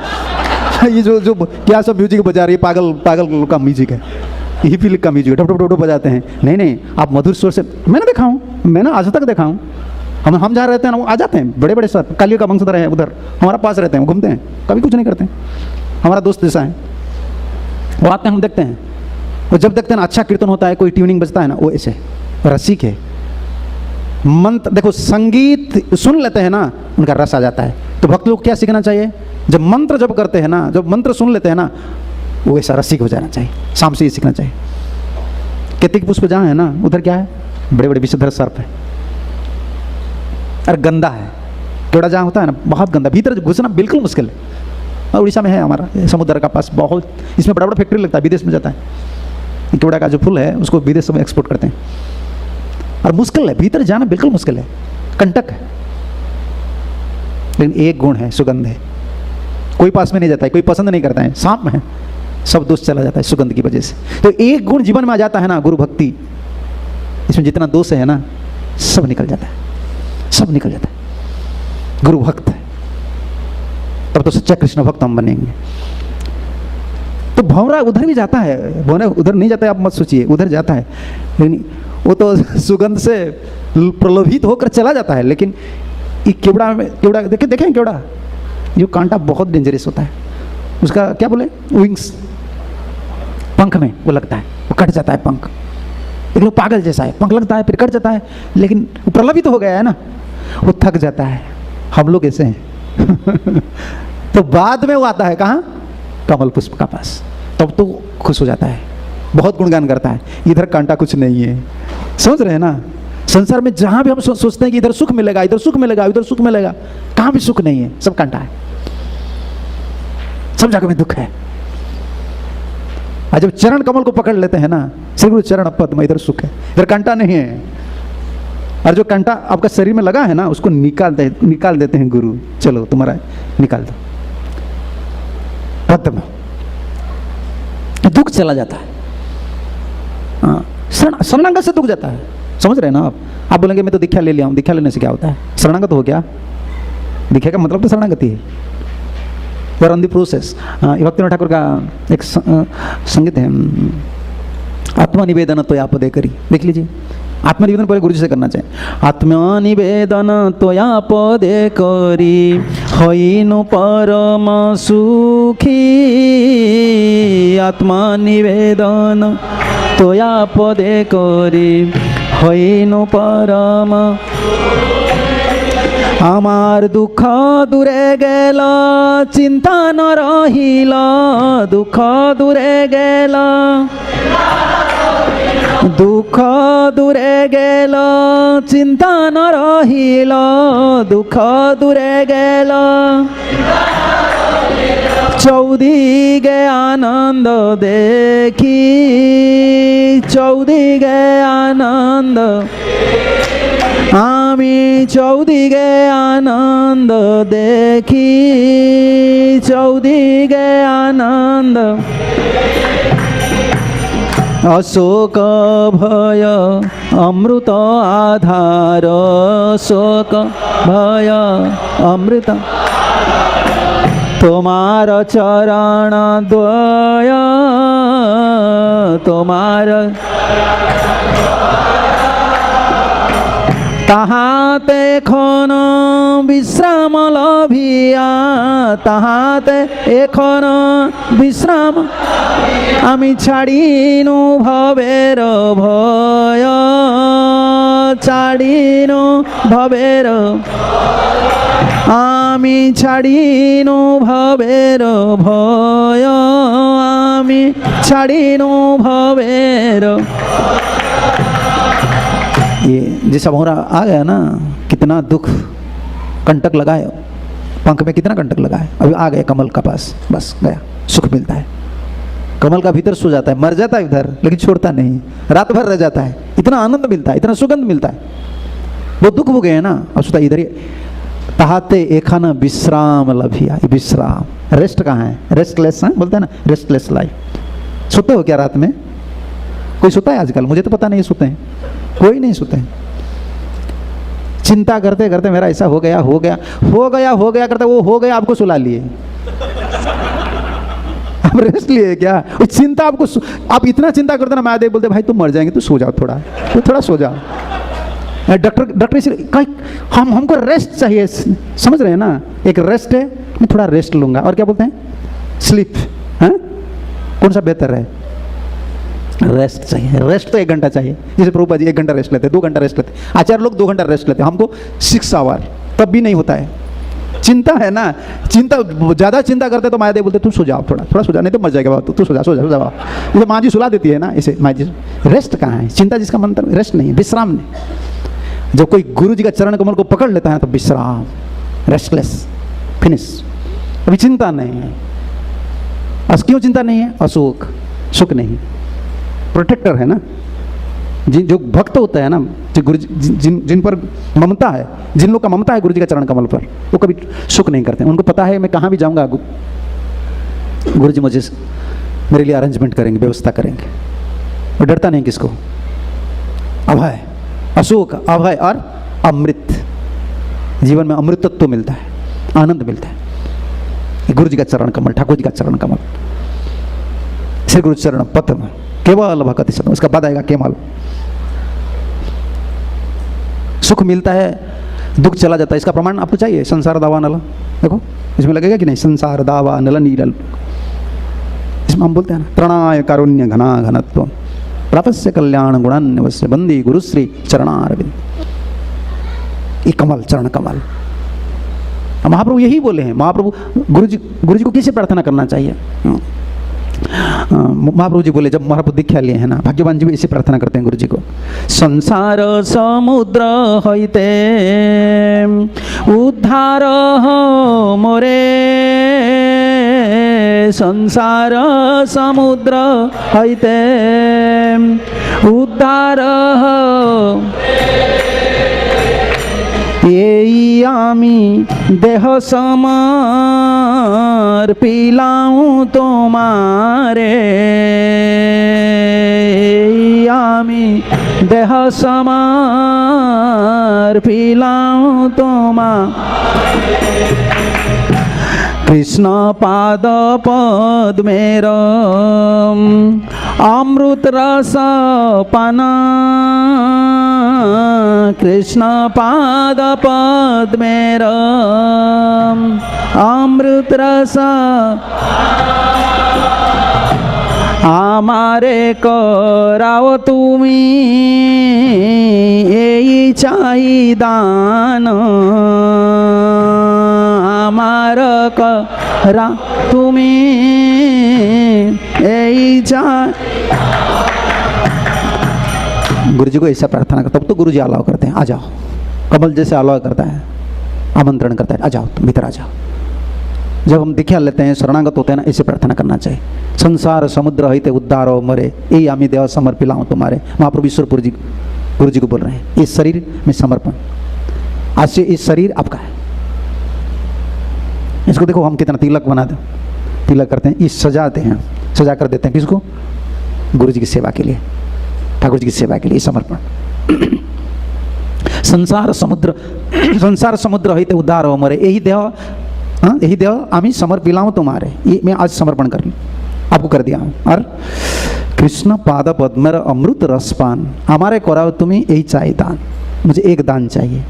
ये जो क्या सब म्यूजिक बजा रही है, पागल का म्यूजिक है, यही फील का म्यूजिक, डुप डुप बजाते हैं। नहीं, आप मधुर स्वर से, मैंने देखा हूँ, मैंने आज तक देखा हूँ। हम जहाँ रहते हैं ना, वो आ जाते हैं बड़े बड़े सर, कालिया का वंशधर है उधर, हमारा पास रहते हैं, वो घूमते हैं, कभी कुछ नहीं करते हैं। हमारा दोस्त जैसा है, वो आते हैं, हम देखते हैं, वो जब देखते हैं ना अच्छा कीर्तन होता है, कोई ट्यूनिंग बजता है ना, वो ऐसे रसिक है। मंत्र देखो, संगीत सुन लेते हैं ना, उनका रस आ जाता है। तो भक्त लोग क्या सीखना चाहिए? जब मंत्र जब करते हैं ना, जब मंत्र सुन लेते हैं ना, वो ऐसा रसिक हो जाना चाहिए। शाम से ये सीखना चाहिए। केतकी पुष्प जहाँ है ना, उधर क्या है? बड़े बड़े विषधर सर्प है, और गंदा है। केवड़ा जहाँ होता है ना, बहुत गंदा, भीतर घुसना बिल्कुल मुश्किल है। और उड़ीसा में है हमारा समुद्र का पास, बहुत इसमें बड़ा बड़ा फैक्ट्री लगता है, विदेश में जाता है। केवड़ा का जो फूल है उसको विदेश में एक्सपोर्ट करते हैं, और मुश्किल है, भीतर जाना बिल्कुल मुश्किल है, कंटक है। लेकिन एक गुण है, सुगंध है। कोई पास में नहीं जाता है, कोई पसंद नहीं करता है, सांप में है, सब दोष चला जाता है सुगंध की वजह से। तो एक गुण जीवन में आ जाता है ना, गुरु भक्ति, इसमें जितना दोष है ना, सब निकल जाता है, सब निकल जाता है। गुरु भक्त है, तब तो सच्चा कृष्ण भक्त हम बनेंगे। तो भंवरा उधर भी जाता है, भंवरा उधर नहीं जाता है, आप मत सोचिए, उधर जाता है, लेकिन वो तो सुगंध से प्रलोभित होकर चला जाता है। लेकिन ये केवड़ा में, केवड़ा देखें केवड़ा, जो कांटा बहुत डेंजरस होता है, उसका क्या बोले, विंग्स, पंख में वो लगता है, वो कट जाता है पंख। एक लोग पागल जैसा है, पंख लगता है फिर कट जाता है, लेकिन वो प्रलोभित हो गया है ना, वो थक जाता है। हम लोग ऐसे हैं। तो बाद में वो आता है कहाँ? कमल पुष्प का पास, तब तो खुश हो जाता है, बहुत गुणगान करता है। इधर कांटा कुछ नहीं है, समझ रहे हैं ना। संसार में जहाँ भी हम सोचते हैं कि इधर सुख मिलेगा, इधर सुख मिलेगा, इधर सुख मिलेगा, कहाँ भी सुख नहीं है, सब कांटा है, सब जगह में दुख है। जब चरण कमल को पकड़ लेते हैं ना, श्री गुरु चरण पद्म, इधर सुख है, इधर कांटा नहीं है। और जो कांटा आपका शरीर में लगा है ना, उसको निकाल देते हैं गुरु। चलो तुम्हारा निकाल दो, पद्म, दुख चला जाता है। हाँ, शरणागत से दुख जाता है। समझ रहे हैं ना आप बोलेंगे मैं तो दीक्षा ले लिया हूँ, दीक्षा लेने से क्या होता है? शरणागत हो क्या? दीक्षा का मतलब तो शरणागति है। We are on the process. Bhaktinath Thakur का एक संगीत है, आत्मनिवेदन तो आप दे करी, देख लीजिए। आत्मनिवेदन पहले गुरु जी से करना चाहिए। आत्मनिवेदन तो आप दे करी होइनु परम सुखी, आत्मनिवेदन तो आप दे करी होइनु परम। आमार दुख दूरे गेल चिंता न रहिल, दुख दूरे गेल, दुख दूरे गेल चिंता न रहिल, दुख दूरे गेल, चौदी गे आनंद देखी, चौदी गे आनंद, आमी चौदी गे आनंद देखी, चौदी गे आनंद। अशोक भय अमृत आधार, शोक भय अमृत, तुम्हार चरण द्वय, तुम्हार ताहाते एखन विश्राम लभिया, ताहाते एखन विश्राम, आमी छाड़िनु भवेर भय, छाड़िनु भवेर, आमी छाड़िनु भवेर भय, आमी छाड़िनु भवेर। ये जैसा भौरा आ गया ना, कितना दुख कंटक लगाए, पंख में कितना कंटक लगाए, अभी आ गए कमल का पास, बस गया, सुख मिलता है। कमल का भीतर सो जाता है, मर जाता है इधर, लेकिन छोड़ता नहीं, रात भर रह जाता है, इतना आनंद मिलता है, इतना सुगंध मिलता है। वो दुख हो गए हैं ना, अब सोता इधर ही ताहाते एखाना विश्राम लभिया, विश्राम, रेस्ट कहाँ है? रेस्टलेस है बोलते हैं ना, रेस्टलेस लाइफ। सोते हो क्या रात में? कोई सोता है आजकल? मुझे तो पता नहीं सोते हैं, कोई नहीं सोते हैं। चिंता करते करते मेरा ऐसा हो गया हो गया हो गया हो गया करते, वो हो गया आपको सुला लिए, आप रेस्ट लिए क्या? वो चिंता आपको, आप इतना चिंता करते ना, महादेव बोलते भाई तुम मर जाएंगे, तो सो जाओ थोड़ा, तो थोड़ा सो जाओ। डॉक्टर इसे हमको रेस्ट चाहिए, समझ रहे हैं ना? एक रेस्ट है, मैं थोड़ा रेस्ट लूंगा, और क्या बोलते हैं? स्लीप। हाँ, कौन सा बेहतर है? रेस्ट चाहिए। रेस्ट तो 1 घंटा चाहिए, जैसे प्रभुपाद जी 1 घंटा रेस्ट लेते, 2 घंटा रेस्ट लेते, आचार्य लोग 2 घंटा रेस्ट लेते, हमको 6 आवर, तब भी नहीं होता है। चिंता है ना, चिंता ज़्यादा चिंता करते तो माया देव बोलते तुम सो जाओ, थोड़ा थोड़ा सो जाओ, नहीं तो मर जाएगा बाबा, तू सो जा, सो जा, सो जा। जैसे माँ जी सुला देती है ना, इसे माँ जी। रेस्ट कहाँ है? चिंता जिसका मंत्र, रेस्ट नहीं, विश्राम नहीं। जब कोई गुरु जी का चरण कमल को पकड़ लेता है तो विश्राम, रेस्टलेस, फिनिश, अभी चिंता नहीं है। क्यों चिंता नहीं है? अशोक, सुख नहीं, प्रोटेक्टर है ना। जो भक्त होता है ना, जो गुरु जिन पर ममता है, जिन लोग का ममता है गुरु जी का चरण कमल पर, वो कभी सुख नहीं करते। उनको पता है मैं कहाँ भी जाऊँगा गुरु जी मुझे मेरे लिए अरेंजमेंट करेंगे, व्यवस्था करेंगे। वो डरता नहीं किसको। अभय, अशोक, अभय और अमृत, जीवन में अमृतत्व मिलता है, आनंद मिलता है। गुरु जी का चरण कमल, ठाकुर जी का चरण कमल, श्री गुरु चरण पद्म, केवल भक्ति शरण, उसका बाद आएगा केवल। सुख मिलता है, दुख चला जाता है। इसका प्रमाण आपको चाहिए? संसार दावा नल, देखो इसमें लगेगा कि नहीं? संसार दावा नल नील, इसमें हम बोलते हैं ना, प्रणाय कारुण्य घना घनत्व, प्रापस्य कल्याण गुणान्यवस्य बंदी गुरुश्री चरणारविंद। ये कमल, चरण कमल। महाप्रभु यही बोले हैं। महाप्रभु गुरु जी को कैसे प्रार्थना करना चाहिए? महाप्रभु जी बोले, जब महाप्रभु दीक्षा लिए हैं ना, भाग्यवान जी भी इसे प्रार्थना करते हैं गुरु जी को। संसार समुद्र हईते उद्धार हो मोरे, संसार समुद्र हईते उद्धार हो, এই আমি দেহ সমর্পিলাম তোমারে, এই আমি দেহ সমর্পিলাম তোমারে, কৃষ্ণ পাদ পদ্মের অমৃত রস পান, কৃষ্ণ পাদ পদ্মের অমৃত রস আমারে করাও তুমি, এই চাই দান আমার করা তুমি, এই চাই। गुरु जी को ऐसा प्रार्थना करता, तब तो गुरु जी अलाउ करते हैं, आ जाओ। कमल जैसे अलाउ करता है, आमंत्रण करता है, आ जाओ तुम भीतर आ जाओ। जब हम दीक्षा लेते हैं, शरणागत होते हैं ना, ऐसे प्रार्थना करना चाहिए। संसार समुद्र हिते उद्धारो मरे, यही आमी देव समर्पिलाऊं तुम्हारे। महाप्रभु ईश्वरपुर जी गुरु जी को बोल रहे हैं, इस शरीर में समर्पण। आज से इस शरीर आपका है। इसको देखो हम कितना तिलक बना दो, तिलक करते हैं, इस सजाते हैं, सजा कर देते हैं किसको? गुरु जी की सेवा के लिए, ठाकुर जी की सेवा के लिए समर्पण। संसार समुद्र हिते उद्धार हो मरे, यही देह, हाँ यही देह आमी समर्पिलाऊं तुम्हारे, ये मैं आज समर्पण कर लूँ, आपको कर दिया हूँ। और कृष्ण पाद पद्मेर अमृत रसपान हमारे कराओ तुम्हें, यही चाहिए दान। मुझे एक दान चाहिए,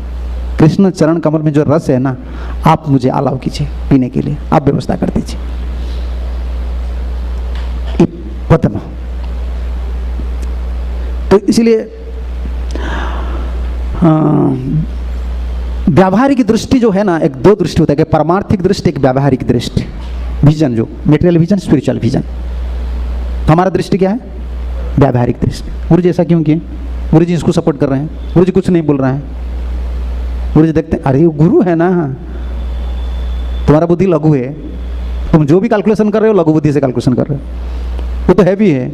कृष्ण चरण कमल में जो रस है ना, आप मुझे अलाउ कीजिए पीने के लिए, आप व्यवस्था कर दीजिए। पद्म, तो इसलिए व्यावहारिक दृष्टि जो है ना, एक दो दृष्टि होता है कि परमार्थिक दृष्टि, एक व्यावहारिक दृष्टि, विजन, जो मेटेरियल विजन, स्पिरिचुअल विजन। हमारा दृष्टि क्या है? व्यावहारिक दृष्टि। गुरु जी ऐसा क्यों किए? गुरु जी इसको सपोर्ट कर रहे हैं, गुरु जी कुछ नहीं बोल रहे हैं। गुरु जी देखते हैं, अरे वो गुरु है ना, तुम्हारा बुद्धि लघु है, तुम जो भी कैलकुलेशन कर रहे हो लघु बुद्धि से कैलकुलेशन कर रहे हो। वो तो हैवी है,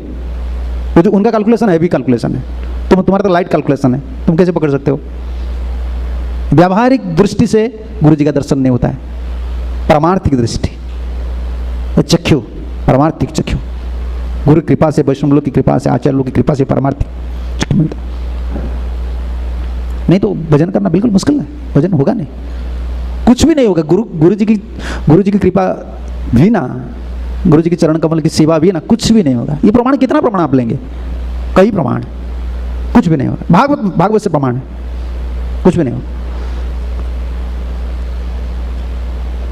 वो जो उनका कैलकुलेशन हैवी कैलकुलेशन है, तुम्हारा तो लाइट कैलकुलेशन है, तुम कैसे पकड़ सकते हो? व्यावहारिक दृष्टि से गुरु जी का दर्शन नहीं होता है, परमार्थिक दृष्टि, चक्षु, परमार्थिक चक्षु, गुरु कृपा से, वैष्णव लोग की कृपा से, आचार्य लोग की कृपा से परमार्थिक चक्षु मिलता। नहीं तो भजन करना बिल्कुल मुश्किल है, भजन होगा नहीं, कुछ भी नहीं होगा। गुरु जी की कृपा भी ना, गुरु जी के चरण कमल की सेवा भी ना, कुछ भी नहीं होगा। ये प्रमाण, कितना प्रमाण आप लेंगे? कई प्रमाण, कुछ भी नहीं होगा। भागवत से प्रमाण है, कुछ भी नहीं होगा।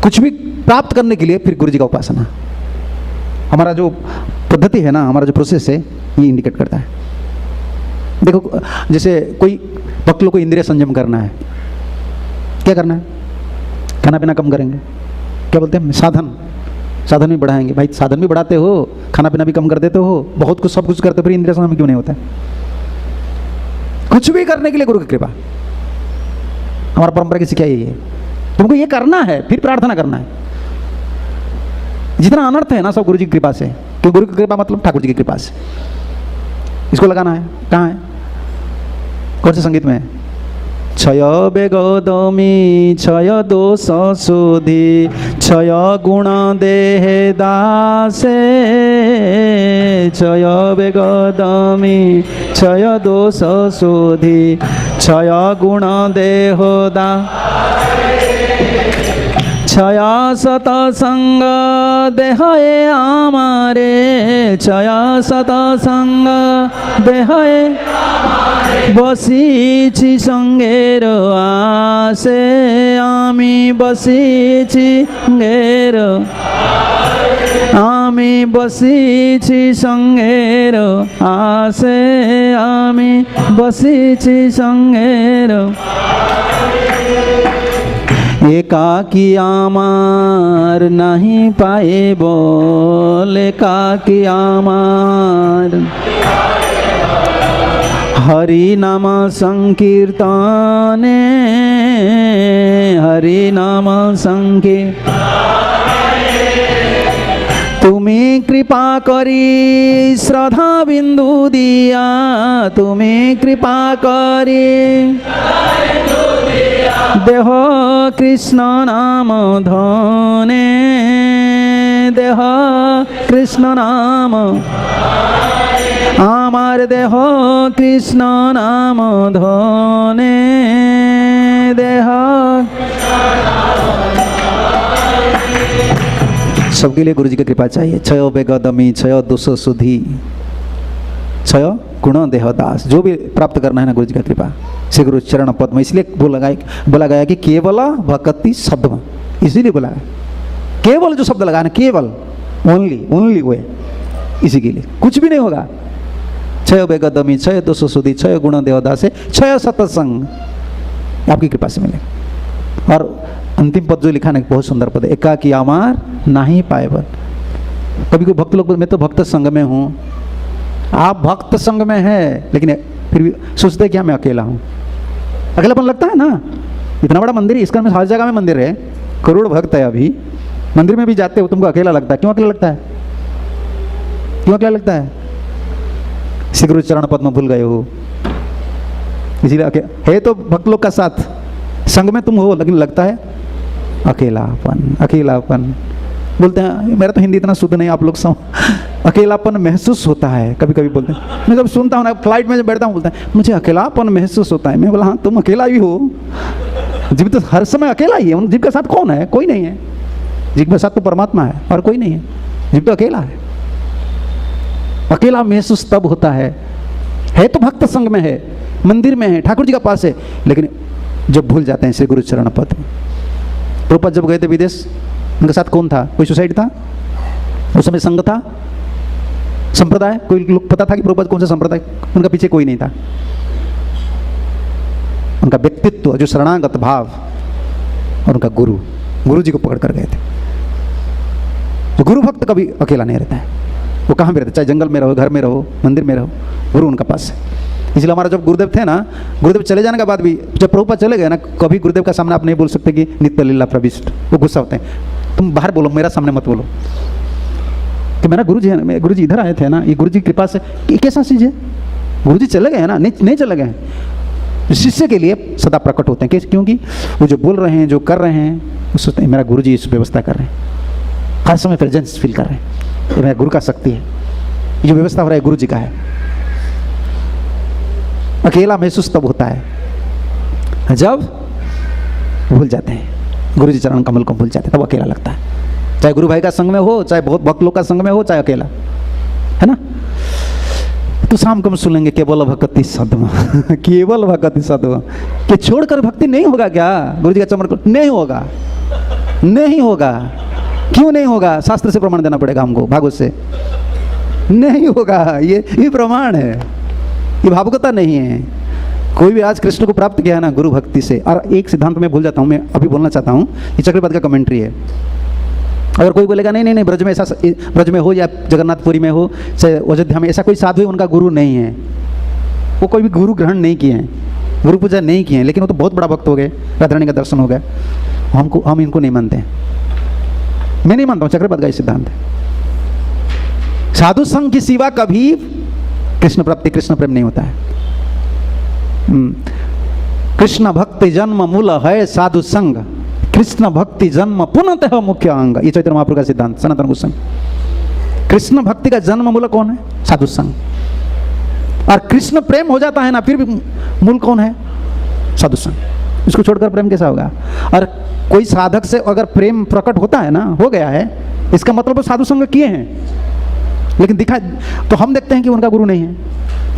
कुछ भी प्राप्त करने के लिए फिर गुरु जी का उपासना, हमारा जो पद्धति है ना, हमारा जो प्रोसेस है, ये इंडिकेट करता है। देखो, जैसे कोई भक्त लोग को इंद्रिय संयम करना है, क्या करना है? खाना पीना कम करेंगे, क्या बोलते हैं? साधन भी बढ़ाएंगे। भाई साधन भी बढ़ाते हो, खाना पीना भी कम कर देते हो, बहुत कुछ, सब कुछ करते हो, फिर इंद्रिय संयम क्यों नहीं होता है? कुछ भी करने के लिए गुरु की कृपा, हमारा परंपरा की शिक्षा यही है। तुमको ये करना है, फिर प्रार्थना करना है। जितना अनर्थ है ना, सब गुरु जी की कृपा से। क्यों गुरु की कृपा मतलब? ठाकुर जी की कृपा से। इसको लगाना है, कहाँ है? कौन से संगीत में है? क्षय बेगोदमी क्षय दोष सुधि क्षय गुण देहे दासे, क्षय बेगोदमी क्षय दोष सुधि क्षय गुण देहो दा, क्षय सतसंग देहए आमारे, क्षय सतसंग देहए बसिछि संगेर आसे, आमी बसिछि संगेर, आमी बसिछि संगेर आसे, आमी बसिछि संगेर। एकाकी आमार नहीं पाए बोल, एकाकी आमार हरि नाम संकीर्तने, हरि नाम संकीर्तने তুমি কৃপা করি শ্রদ্ধা বিন্দু দিয়া, তুমি কৃপা করি দেহ কৃষ্ণ নাম ধনে, দেহ কৃষ্ণ নাম, আমার দেহ কৃষ্ণ নাম ধনে, দেহ। सबके लिए गुरु जी की कृपा चाहिए। क्षय बेगदमी, क्षय दुष सुधि, क्षय गुण देहदास, जो भी प्राप्त करना है ना गुरु जी का कृपा, श्री गुरु चरण पद में। इसलिए बोला गया कि केवल भक्ति शब्द, इसीलिए बोला है केवल, जो शब्द लगा ना केवल, ओनली, ओनली वो है, इसी के लिए कुछ भी नहीं होगा। क्षय बेगदमी, क्षय दोष सुधि, क्षय गुण देहदास है, क्षय सत्संग, आपकी कृपा से मिलेगा। और अंतिम पद जो लिखा ना बहुत सुंदर पद है, एकाकी आमार नहीं पाए बल। कभी कोई भक्त लोग, मैं तो भक्त संग में हूँ, आप भक्त संग में है लेकिन फिर भी सोचते हैं कि मैं अकेला हूँ। अकेलापन लगता है ना, इतना बड़ा मंदिर है, इसका में हर जगह में मंदिर है, करोड़ भक्त है, अभी मंदिर में भी जाते हो तुमको अकेला लगता है। क्यों अकेला लगता है? क्यों अकेला लगता है? श्री गुरु चरण पद में भूल गए हो, इसीलिए है तो भक्त लोग का साथ, संग में तुम हो लेकिन लगता है अकेलापन। अकेलापन बोलते हैं, मेरा तो हिंदी इतना शुद्ध नहीं, आप लोग सब अकेलापन महसूस होता है कभी कभी बोलते हैं। मैं जब सुनता हूँ ना, फ्लाइट में जब बैठता हूँ, बोलता है मुझे अकेलापन महसूस होता है। मैं बोला हाँ तुम अकेला ही हो, जीव तो हर समय अकेला ही है। जीव के साथ कौन है? कोई नहीं है। जीव के साथ तो परमात्मा है और कोई नहीं है, जीव तो अकेला है। अकेला महसूस तब होता है तो भक्त संग में है, मंदिर में है, ठाकुर जी का पास है, लेकिन जब भूल जाते हैं श्री गुरु चरण पद। प्रभुपाद जब गए थे विदेश, उनके साथ कौन था? कोई सोसाइटी था उस समय, संघ था, संप्रदाय, कोई लोग पता था कि प्रभुपाद कौन सा संप्रदाय? उनका पीछे कोई नहीं था। उनका व्यक्तित्व, जो शरणागत भाव, और उनका गुरु जी को पकड़ कर गए थे। तो गुरु भक्त कभी अकेला नहीं रहता है, वो कहाँ भी रहता है, चाहे जंगल में रहो, घर में रहो, मंदिर में रहो, गुरु उनका पास है। इसलिए हमारा जब गुरुदेव थे ना, गुरुदेव चले जाने के बाद भी, जब प्रभुपाद चले गए ना, कभी गुरुदेव का सामने आप नहीं बोल सकते कि नित्य लीला प्रविष्ट, वो गुस्सा होते हैं। तुम बाहर बोलो, मेरा सामने मत बोलो कि मेरा गुरु जी है, गुरु जी इधर आए थे ना, ये गुरु जी की कृपा से। ये कैसा चीज़ है? गुरु जी चले गए हैं ना, नहीं चले गए हैं, शिष्य के लिए सदा प्रकट होते हैं। क्योंकि वो जो बोल रहे हैं, जो कर रहे हैं, वो सोचते हैं मेरा गुरु जी इस व्यवस्था कर रहे हैं, हर समय प्रेजेंस फील कर रहे हैं, ये मेरा गुरु का शक्ति है, ये जो व्यवस्था हो रहा है गुरु जी का है। अकेला महसूस तब होता है जब भूल जाते हैं, गुरु जी चरण कमल को भूल जाते हैं, तब अकेला लगता है। चाहे गुरु भाई का संग में हो, चाहे बहुत भक्त लोग का संग में हो, चाहे अकेला, है ना। तो शाम को हम सुनेंगे केवल भक्ति सदमा केवल भक्ति सदमा, कि छोड़कर भक्ति नहीं होगा क्या? गुरु जी का चरण को नहीं होगा, नहीं होगा। क्यों नहीं होगा? शास्त्र से प्रमाण देना पड़ेगा हमको, भागवत से नहीं होगा। ये प्रमाण है, ये भावुकता नहीं है। कोई भी आज कृष्ण को प्राप्त किया है ना गुरु भक्ति से। और एक सिद्धांत मैं भूल जाता हूँ, मैं अभी बोलना चाहता हूँ, ये चक्रपात का कमेंट्री है। अगर कोई बोलेगा नहीं ब्रज में, ऐसा ब्रज में हो या जगन्नाथपुरी में हो, चाहे अयोध्या में, ऐसा कोई साधु है उनका गुरु नहीं है, वो कोई भी गुरु ग्रहण नहीं किए हैं, गुरु पूजा नहीं किए हैं, लेकिन वो तो बहुत बड़ा भक्त हो गए, राधारानी का दर्शन हो गया। हम इनको नहीं मानते हैं, मैं नहीं मानता हूँ। चक्रपात का ये सिद्धांत है, साधु संघ की सिवा कभी कृष्ण प्राप्ति, कृष्ण प्रेम नहीं होता है। कृष्ण भक्ति जन्म मूल है साधु संग, कृष्ण भक्ति जन्म पुनः मुख्य अंग, ये चैतन्य महाप्रभु का सिद्धांत, सनातन गोस्वामी। कृष्ण भक्ति का जन्म मूल कौन है? साधु संग। और कृष्ण प्रेम हो जाता है ना, फिर भी मूल कौन है? साधु संग। इसको छोड़कर प्रेम कैसा होगा? और कोई साधक से अगर प्रेम प्रकट होता है ना, हो गया है, इसका मतलब वो साधु संग किए हैं, लेकिन दिखा तो हम देखते हैं कि उनका गुरु नहीं है।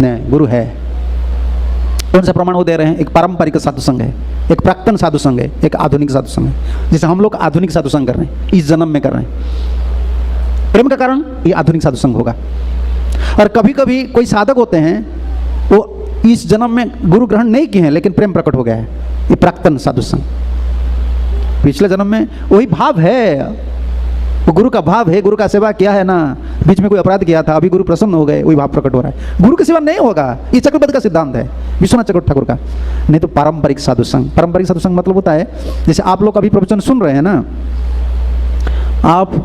नहीं, गुरु है। कौन सा प्रमाण वो दे रहे हैं? एक पारंपरिक साधु संघ है, एक प्राक्तन साधु संघ है, एक आधुनिक साधु संघ है। जैसे हम लोग आधुनिक साधु संघ कर रहे हैं, इस जन्म में कर रहे हैं, प्रेम का कारण ये आधुनिक साधु संघ होगा। और कभी कभी कोई साधक होते हैं, वो इस जन्म में गुरु ग्रहण नहीं किए हैं, लेकिन प्रेम प्रकट हो गया है, ये प्राक्तन साधु संघ। पिछले जन्म में वही भाव है, वो गुरु का भाव है, गुरु का सेवा किया है ना, बीच में कोई अपराध किया था, अभी गुरु प्रसन्न हो गए, वही भाव प्रकट हो रहा है। गुरु के सेवा नहीं होगा, ये चक्रपति का सिद्धांत है, विश्वनाथ चक्रवर्ती ठाकुर का। नहीं तो पारंपरिक साधु संघ। पारंपरिक साधु संघ मतलब होता है, जैसे आप लोग अभी प्रवचन सुन रहे हैं ना, आप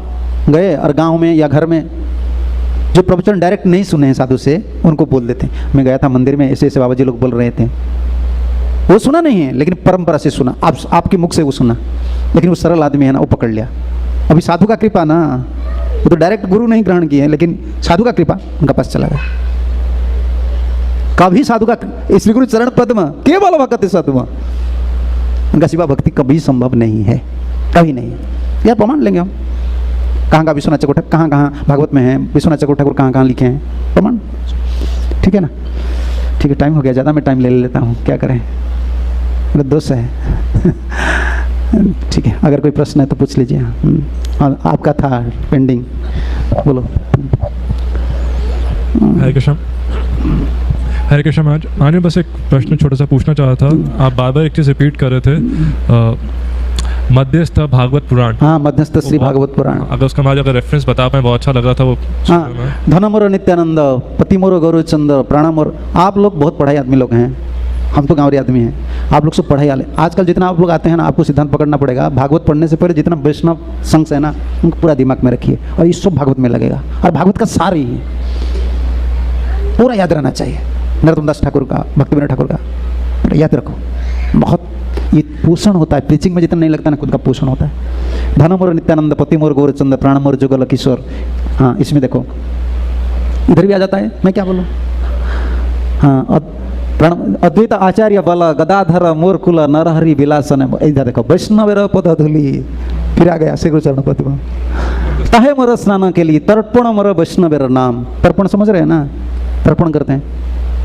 गए और गांव में या घर में जो प्रवचन डायरेक्ट नहीं सुने हैं साधु से, उनको बोल देते हैं मैं गया था मंदिर में, ऐसे ऐसे बाबा जी लोग बोल रहे थे। वो सुना नहीं है लेकिन परंपरा से सुना, आपके मुख से वो सुना, लेकिन वो सरल आदमी है ना, वो पकड़ लिया। अभी साधु का कृपा ना, वो तो डायरेक्ट गुरु नहीं ग्रहण किए, लेकिन साधु का कृपा उनका पास चला गया। कभी साधु का श्री गुरु चरण पद्म केवल भक्ति सत्व, उनका सिवा भक्ति कभी संभव नहीं है, कभी नहीं। यह प्रमाण लेंगे हम, कहाँ का विश्वनाथ चकोर कहाँ कहाँ भागवत में है, विश्वनाथ चकोर ठाकुर कहाँ कहाँ लिखे हैं, प्रमाण। ठीक है ना, ठीक है, टाइम हो गया, ज़्यादा मैं टाइम ले लेता हूँ, क्या करें, मेरा दोस्त है। ठीक है, अगर कोई प्रश्न है तो पूछ लीजिए। हाँ, आपका था पेंडिंग, बोलो। हरे कृष्ण। हरे कृष्ण महाराज, आज मैं बस एक प्रश्न छोटा सा पूछना चाह रहा था। आप बार बार एक चीज़ रिपीट कर रहे थे, मध्यस्थ भागवत पुराण। हाँ, मध्यस्थ श्री भागवत पुराण। अगर उसका मुझे अगर रेफरेंस बता पाए बहुत अच्छा लग रहा था वो। हाँ, धनमोर नित्यानंद, पतिमोर गौरवचंद्र, प्राणमोर। आप लोग बहुत पढ़ाई आदमी लोग हैं, हम तो गाँवरी आदमी हैं, आप लोग सब पढ़ाई वाले। आजकल जितना आप लोग आते हैं ना, आपको सिद्धांत पकड़ना पड़ेगा। भागवत पढ़ने से पहले जितना वैष्णव संघ है ना, उनको पूरा दिमाग में रखिए, और ये सब भागवत में लगेगा। और भागवत का सार ही पूरा याद रहना चाहिए। नरोत्तम दास ठाकुर का, भक्ति विनोद ठाकुर का याद रखो, बहुत ये पोषण होता है। प्रीचिंग में जितना नहीं लगता ना, खुद का पोषण होता है। धनमोर नित्यानंद, पतिमोर गौरचंद्र, प्राणमोर जुगल किशोर। हाँ, इसमें देखो, इधर भी आ जाता है, मैं क्या बोलूँ। हाँ, अद्वैत आचार्य बल, गदाधर मोरकुल, नरहरि विलासन। इधर देखो, वैष्णव पद धूलि, फिर आ गया श्री गुरु चरण पद्म। ताहे मोर स्नान के लिए तर्पण मोर वैष्णव नाम। तर्पण समझ रहे हैं ना, तर्पण करते हैं,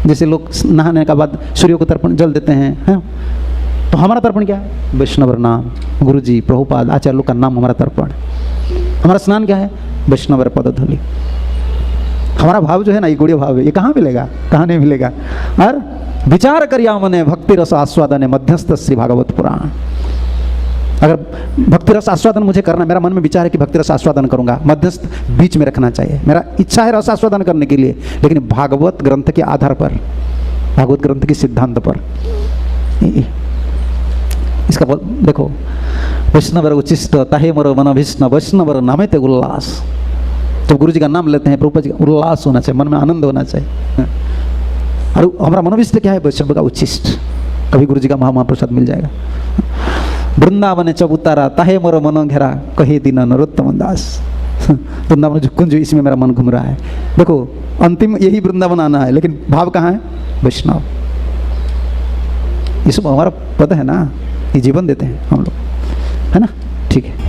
जैसे लोग नहाने के बाद सूर्य को तर्पण जल देते हैं, तो हमारा तर्पण क्या है, वैष्णव नाम। गुरु जी, प्रभुपाद, आचार्य लोग का नाम हमारा तर्पण। हमारा स्नान क्या है, वैष्णव पद धूलि। हमारा भाव जो है ना, ये गुड़िया भाव है, ये कहाँ मिलेगा, कहाँ नहीं मिलेगा। और विचार करिया मने भक्ति रस आस्वादन है, मध्यस्थ श्री भागवत पुराण। अगर भक्ति रस आस्वादन मुझे करना, मेरा मन में विचार है कि भक्ति रस आस्वादन करूंगा, मध्यस्थ बीच में रखना चाहिए। मेरा इच्छा है रस आस्वादन करने के लिए, लेकिन भागवत ग्रंथ के आधार पर, भागवत ग्रंथ के सिद्धांत पर। इसका देखो, वैष्णव उचिष्ट ताहे मोर मन विष्णु, वैष्णव नामे ते उल्लास। जब गुरु जी का नाम लेते हैं, प्रभुपाद जी का उल्लास होना चाहिए, मन में आनंद होना चाहिए। और हमारा मनोविष्ट क्या है, वैष्णव का उच्छिष्ट। कभी गुरु जी का महाप्रसाद मिल जाएगा। वृंदावन जब उतारा ताहे मोर मन घेरा, कहे दीन नरोत्तम दास। वृंदावन जो कुंज, इसमें मेरा मन घूम रहा है। देखो, अंतिम यही वृंदावन आना है, लेकिन भाव कहाँ है, वैष्णव। ये सब हमारा पद है ना, ये जीवन देते हैं हम लोग, है ना। ठीक है।